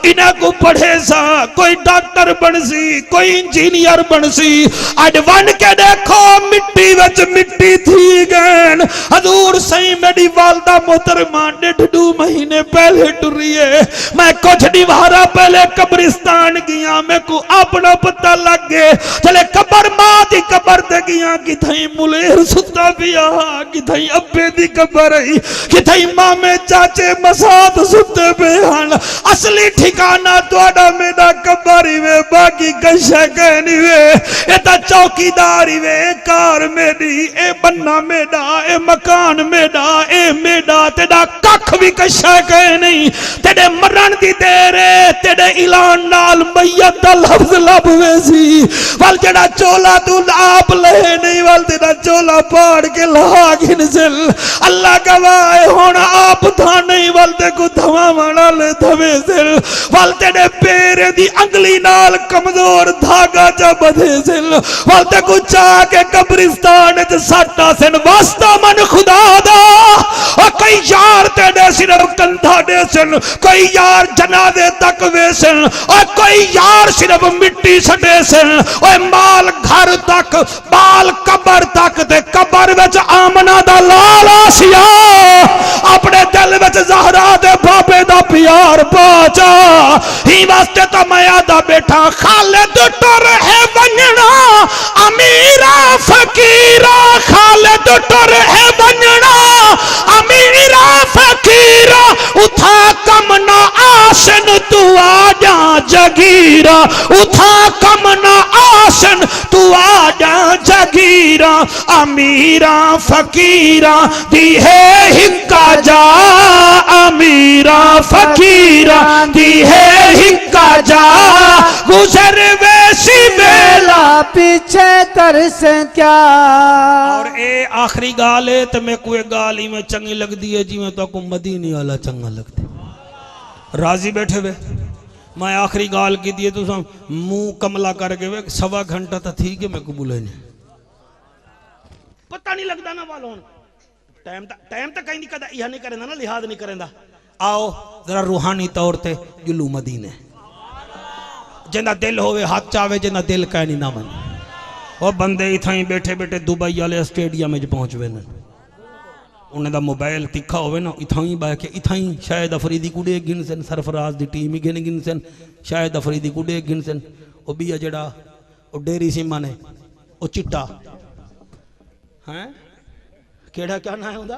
इन्हां को पढ़े सा, कोई डॉक्टर बन सी, कोई इंजीनियर बन सी। अज बन के देखो मिट्टी विच मिट्टी थी गैन। हजूर सही मेरी वालदा मोहतरमा 1.5 महीने पहले टुरी है। मैं कुछ निवारा पहले कब्रिस्तान गया, मेरे को अपना पता लग गए। चले कबर मां दी कबर ते गया, किथई मुलेर सुता पिया, किथई अब्बे दी कबर है, किथई मामे चाचे मसाद सुते पे हन। असली ठिकाना तुहाडा मेरा कबर ही वे, बाकी कशा कहनी वे। ए ता चौकीदारी वे, कार मेरी, ए बन्ना मेरा, ए मकान मेरा, ए मेरा, तेरा कख भी कशा कह नहीं। तेरे मरण दी देर है, तेरे ऐलान नाल मैयत दा लफ्ज लब वेसी। वल जेड़ा चोला तू आप ले नहीं, वल तेरा चोला पाड़ के ला गिनसल। अल्लाह गवाह है हुण आप था नहीं, वल ते को धवावण ले धवे सिल। वल तेरे पैर दी अंगली नाल कमजोर धागा चा बधे सिल। वल ते को चा के कब्रिस्तान च सट्टा सिन। वास्ता मन खुदा दा और कई यार तेरे सिर्फ कंधा दे सन, कई यार जनाजे तक वेसन, और कई यार सिर्फ मिट्टी सटे सन। और माल घर तक, बाल कबर तक, ते कबर विच आमना दा लाल आसिया, अपने दिल विच ज़हरा दे बाबे दा प्यार पाचा। ही वास्ते तो मैं आदा बैठा खालिद टुर है वंजना, अमीरा फकीरा खालिद टुर है वंजना, अमीरा फकीरा उठा कम ना आसन तू आ जा जगीरा, उठा कम ना आसन तू आ जा जगीरा। अमीरा फकीरा दी है हिक्का जा, अमीरा फकीरा दी है हिक्का जा। गुजर वैसी बेला पीछे तरस क्या। और ए आखिरी गाल है तो मैं कोई गाल ही में चंगी लगती है जी, मैं तो को मदीने वाला चंगा लगता राजी बैठे वे। मैं आखिरी गाल की दिए तो मुंह कमला करके वे 1.25 घंटा तो थी कि मैं को बुले नहीं पता नहीं लगता ना वालों टाइम तक कहीं नहीं करता, यह नहीं करेंदा ना, लिहाज नहीं करेंदा। आओ जरा रूहानी तौर ते जुलू मदीने, जिन्ना दिल होवे हाथ चावे, जिन्ना दिल कह नहीं ना मन। और बंदे इथाई बैठे बैठे दुबई वाले स्टेडियम में पहुंच वे, उन्हें दा मोबाइल तिखा होवे ना, इथाई बह के इथाई शायद अफरीदी कुड़े गिन सन, सरफराज दी टीम ही गिन सन, शायद अफरीदी कुड़े गिन सन। वो भी है जड़ा वो डेरी सीमा ने वो चिट्टा हैं केड़ा क्या ना है उनका,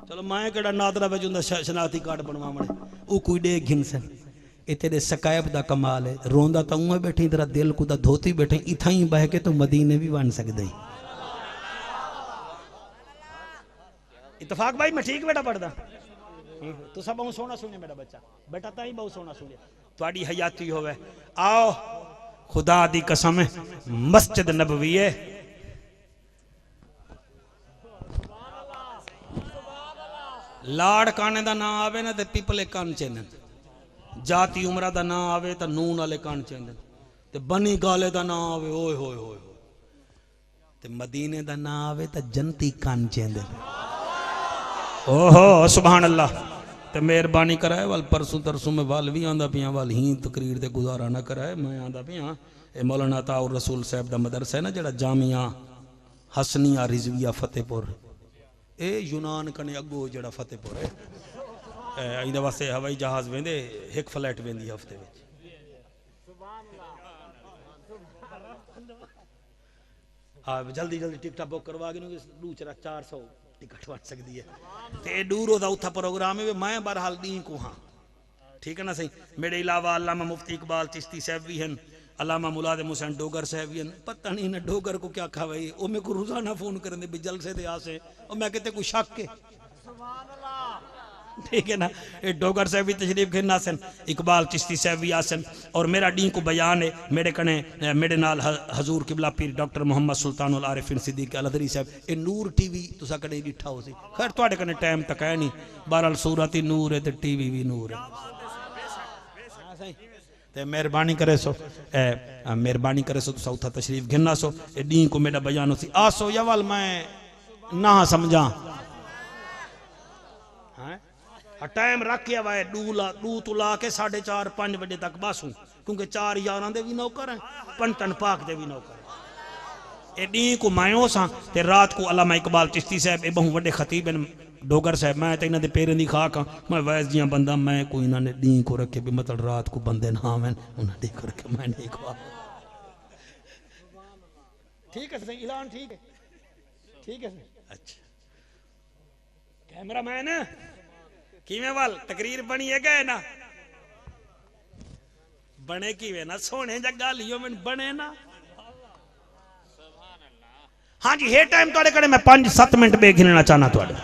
चलो मैं केड़ा नादरा बच उनका शनाख्ती कार्ड बनवावणे, वो कोई डे गिन सन। ये तेरे सकायब दा कमाल है, रोंदा तो उं बैठी, तेरा दिल कुदा धोती बैठे, इथाई बह के तो मदीने भी बन सकते। इतफाक भाई मैं ठीक बेटा पढ़दा, तो सब बहुत सोना सुने मेरा बच्चा, बेटा ताई बहुत सोना सुने, थोड़ी हयाती होवे। आओ खुदा दी कसम है, मस्जिद नबवी है, लाड़ काने दा ना आवे ना ते पिपले कान चेनन, जाति उमरा दा ना आवे तो नून वाले कान चेनन, ते बनी गाले दा ना आवे ओए होए होए, ते मदीने दा ना आवे तो जनती कान चेंदन। ओहो सुभान अल्लाह। ते मेहरबानी कराए वाल परसों तरसों में वाल भी आंदा पिया, वाल ही तकरीर ते गुजारा ना कराए, मैं आंदा पिया ए मौलाना ताउर रसूल साहब दा मदरसा है ना जड़ा जामिया हसनिया रिजविया फतेहपुर, ए यूनान कने अगो जड़ा फतेहपुर है, इंदे वास्ते हवाई जहाज वेंदे, एक फ्लाइट वेंदी हफ्ते विच। हाँ जल्दी जल्दी टिकट बुक करवा के 400 टिकट बन सकती है, ते दूर होता उथा प्रोग्राम है। मैं बहरहाल दी को हाँ ठीक है ना सही। मेरे अलावा अल्लामा मुफ्ती इकबाल चिश्ती साहब भी हैं, अल्लामा मुलाज़िम हुसैन डोगर साहब भी हैं। पता नहीं ना डोगर को क्या खा भाई, वो मेरे को रोजाना फोन करेंगे भी जलसे दे आसे, और मैं कहते कोई शक है ठीक है ना। ये डोगर साहब भी तशरीफ गिरना सन, इकबाल चिश्ती साहब भी आसन, और मेरा डी को बयान है मेरे कने मेरे नाल हजूर किबला पीर डॉक्टर मोहम्मद सुल्तानुल आरिफिन सिद्दीक अलहदरी साहब। ये नूर टीवी तुसा कदे डिठा हो सी, खैर तुहाडे कने टाइम तक है नहीं, बहरहाल सूरत ही नूर है ते टीवी भी नूर है। ते मेहरबानी करे सो मेहरबानी करे सो तुसा उथा तशरीफ गिना सो ए डी को मेरा बयानो सी आसो यवल मैं ना समझा हैं टाइम रख के आवा दू तो ला के 4:30 5 बजे तक बासू क्योंकि 4 11 दे भी नौकर हैं पंटन पाक दे भी नौकर ए डी को मायो सा ते रात को अल्लामा इकबाल चिश्ती साहब ए बहु वड्डे खतीब डोगर साहब मैं तो इन्होंने पेरें की खाक हाँ मैं वैस जिया बंदा मैं कोई इन्होंने डी को रखे भी मतलब रात को बंदे ना मैं उन्हें डी को रखे मैं नहीं खवा ठीक है सही ऐलान ठीक है अच्छा कैमरा मैन किवें वाल तकरीर बनी है गए ना बने किवें ना सोने जगह लियो मैं बने ना हाँ जी हे टाइम थोड़े कड़े मैं 5-7 मिनट बे गिनना चाहना थोड़े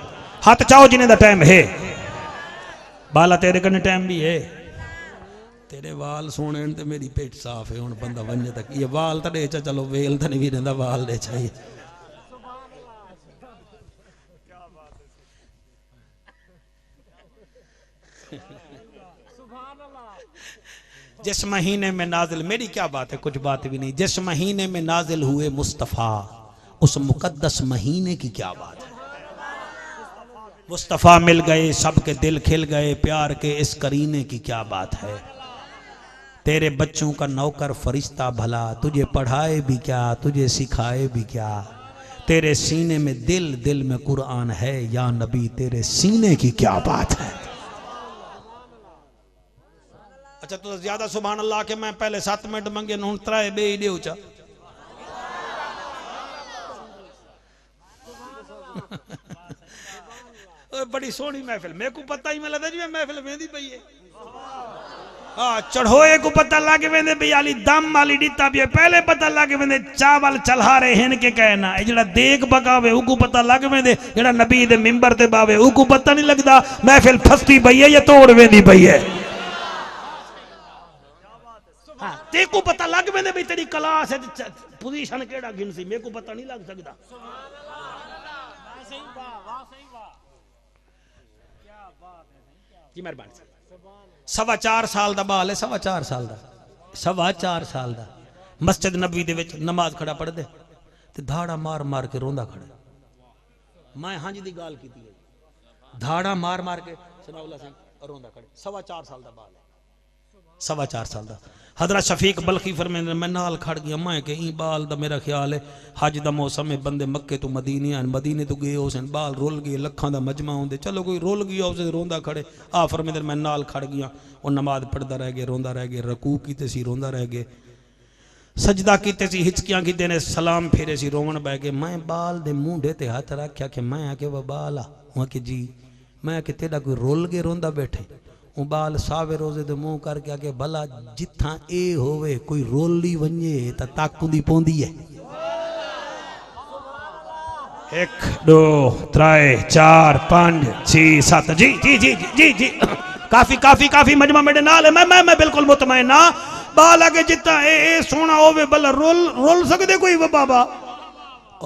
हाथ चाहो जिन्हें दा टाइम है बाला तेरे कने टाइम भी है तेरे वाल सोने ते मेरी पेट साफ है हुन बंदा वन्ने तक ये वाल तो दे चलो वेल तो नहीं भी रहंदा वाल दे चाहिए जिस महीने में नाजिल मेरी क्या बात है कुछ बात भी नहीं जिस महीने में नाजिल हुए मुस्तफ़ा उस मुकद्दस महीने की क्या बात है मुस्तफ़ा मिल गए सबके दिल खिल गए प्यार के इस करीने की क्या बात है तेरे बच्चों का नौकर फरिश्ता भला तुझे पढ़ाए भी क्या तुझे सिखाए भी क्या तेरे सीने में दिल में कुरान है या नबी तेरे सीने की क्या बात है अच्छा तो ज्यादा सुभान अल्लाह के मैं पहले 7 मिनट मंगे नून त्राए बे दे उचा बड़ी सोहनी महफिल मेरे को पता ही मैं लगता जी महफिल वेंदी पई है हाँ चढ़ोए को पता लागे वेंदे भई आली दम वाली डीता भी पहले पता लागे वेंदे चावल चल्हारे हिन के कहना ए जेड़ा देग पकावे उको पता लागे वेंदे जेड़ा नबी दे मिंबर ते बावे उको पता नहीं लगदा महफिल फसती पई है या तोड़ वेंदी पई है हाँ ते को पता लग वेंदे भई तेरी क्लास है पोजीशन केड़ा गिनसी मेरे को पता नहीं लग सकदा जी मेहरबानी 4.25 साल दा बाल है 4.25 साल दा 4.25 साल दा मस्जिद नबवी दे विच नमाज खड़ा पढ़ दे ते धाड़ा मार मार के रोंदा खड़ा मैं हां जी दी गाल कीती है धाड़ा मार मार के सनाउल्ला सिंह रोंदा खड़े 4.25 साल दा बाल है 4.25 साल दा हजरत शफीक बल्खी फरमांदे मैं नाल खड़ गया मैं के ई बाल दा मेरा ख्याल है हज दा मौसम है बंदे मक्के तो मदीने आन मदीने तो गए उस बाल रोल गए लखां दा मजमा होंदे चलो कोई रोल गया उस रोंदा खड़े आ फरमांदे मैं नाल खड़ गया और नमाज पढ़दा रह गया रोंदा रह गया रकू कीते सी रोंदा रह गया सजदा कीते सी हिचकियां कीते ने सलाम फेरे सी रोवन बह गए मैं बाल दे मुंडे ते हाथ रखया कि मैं आके वो बाल आ कि जी मैं कि तेरा कोई रोल के रोंदा बैठे वो बाल सावे रोजे दे मुंह करके आके भला जिथा ए होवे कोई रोली वंजे ता ताकुदी पोंदी है 1 2 3 4 5 6 7 जी जी जी जी जी काफी काफी काफी मजमा मेरे नाल है मैं बिल्कुल मुतमईन ना बाल आके जिता ए सोना होवे भला रोल सकदे कोई बाबा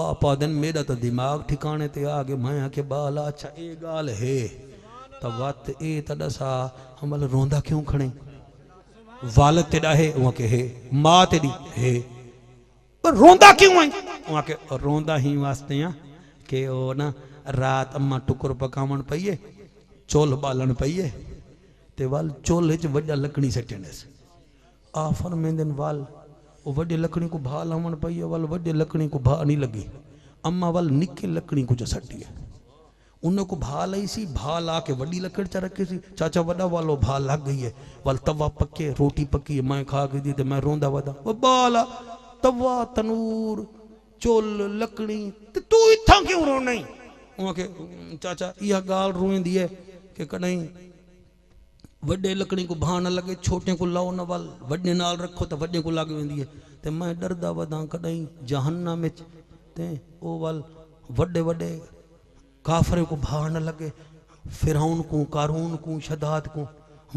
आपा दिन मेरा तो दिमाग ठिकाने ते आ गए मैं आके बाल अच्छा ए गाल है वत ए तडसा हमल रोंदा क्यों खणे वाल तेरा है वहां के है मां तेरी है पर रोंदा क्यों है वहां के रोंदा ही वास्ते आ के ओ ना रात अम्मा टुकर पकावन पईए चोल बालन पईए ते वाल चोले च वड्डा लकड़ी सटने आ फरमेंदन वाल ओ वड्डी लकड़ी को भा लावन पईए वाल वड्डी लकड़ी को भा नहीं लगी अम्मा वाल निके लकड़ी को जो सटी है उनको भा लाई सी भा ला के वड्डी लकड़ च रखी सी चाचा वड्डा वालो भा लग गई है वाल तवा पके रोटी पकी है मैं खा के दी ते मैं रोंदा वदा वो बाला तवा तनूर चुल लकड़ी ते तू इत्थां क्यों रोना ही वहां के चाचा यह गाल रोंदी है कि कहीं वड्डे लकड़ी को भा न लगे छोटे को लाओ न वाल वड्डे नाल रखो तो वड्डे को लग वेंदी है ते मैं डरदा वदा कहीं जहन्नम में ते ओ वाल वड्डे वड्डे काफरे को भा न लगे फिरौन को कारून को शदाद को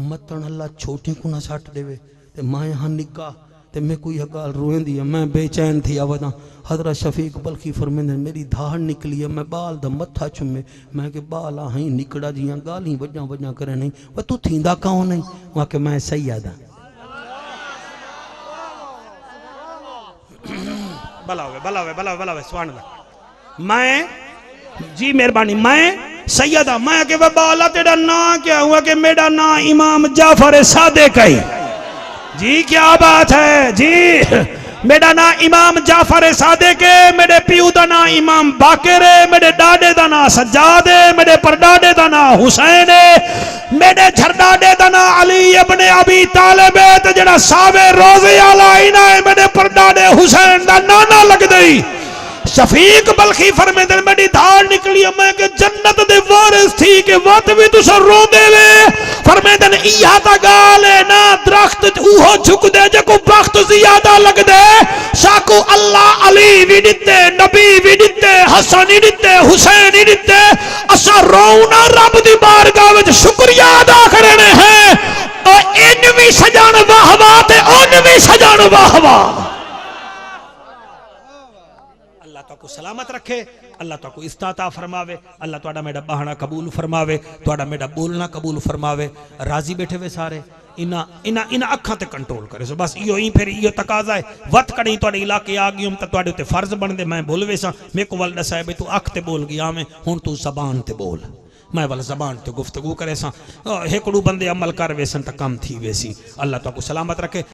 मतन अल्लाह छोटी को न सट देवे ते मैं यहाँ निका ते मैं कोई गाल रोएंदी है मैं बेचैन थी आवदा हजरत शफीक बल्कि फरमांदे मेरी धाड़ निकली है मैं बाल दा मत्था चुमे मैं के बाल ही निकड़ा जियां गाली वजा वजा करे नहीं वो तू थींदा कौन नहीं वहां के मैं सही आदा भला हुए सुभान अल्लाह। मैं जी मेहरबानी, मैं सैयदा, मैं के बाला तेरा ना क्या हुआ कि मेरा ना इमाम जाफर सादिक है जी। क्या बात है जी, मेरा ना इमाम जाफर सादिक है, मेरे प्यू का ना इमाम बाकर है, मेरे डाडे का ना सज्जाद है, मेरे परडाडे का ना हुसैन है, मेरे झरडाडे का ना अली इब्ने अबी तालिब है, ते जेड़ा सावे रोजे वाला इना है मेरे परडाडे हुसैन का नाना लग गई। शफीक बल्खी फरमाते हैं मेरी धार निकली मैं के जन्नत दे वारिस थी के वत भी तुस रोंदे वे। फरमाते हैं इहा ता गाल है ना दरख्त उहो झुक दे जको वक्त ज्यादा लग दे। साकू अल्लाह अली भी दिते, नबी भी दिते, हसन ही दिते, हुसैन ही दिते। असा रोना रब दी बारगाह विच शुक्रिया अदा करने हैं और इन भी सजण वाह वाह ते उन भी सजण वाह वाह। को सलामत रखे, अल्लाह तो इस्ताता फरमावे, अल्लाह तुहाडा मेरा बहाना कबूल फरमावे, तुहाडा मेरा बोलना कबूल फरमावे। राजी बैठे वे सारे इना इना इना अखां ते कंट्रोल करे सो बस इयो ही फिर इयो तकाजा है। वत कड़ी तुहाडे इलाके आ गई तो तुहाडे ते फर्ज बनदे मैं बोल वेसा मेरे को वल दसा है तू अख ते बोल गया मैं हुण तू ज़बान ते बोल, मैं वाल ज़बान ते गुफ्तगू करे सा। हेकड़ू बंदे अमल कर वेसन त कम थी वेसी। अल्लाह तो सलामत रखे।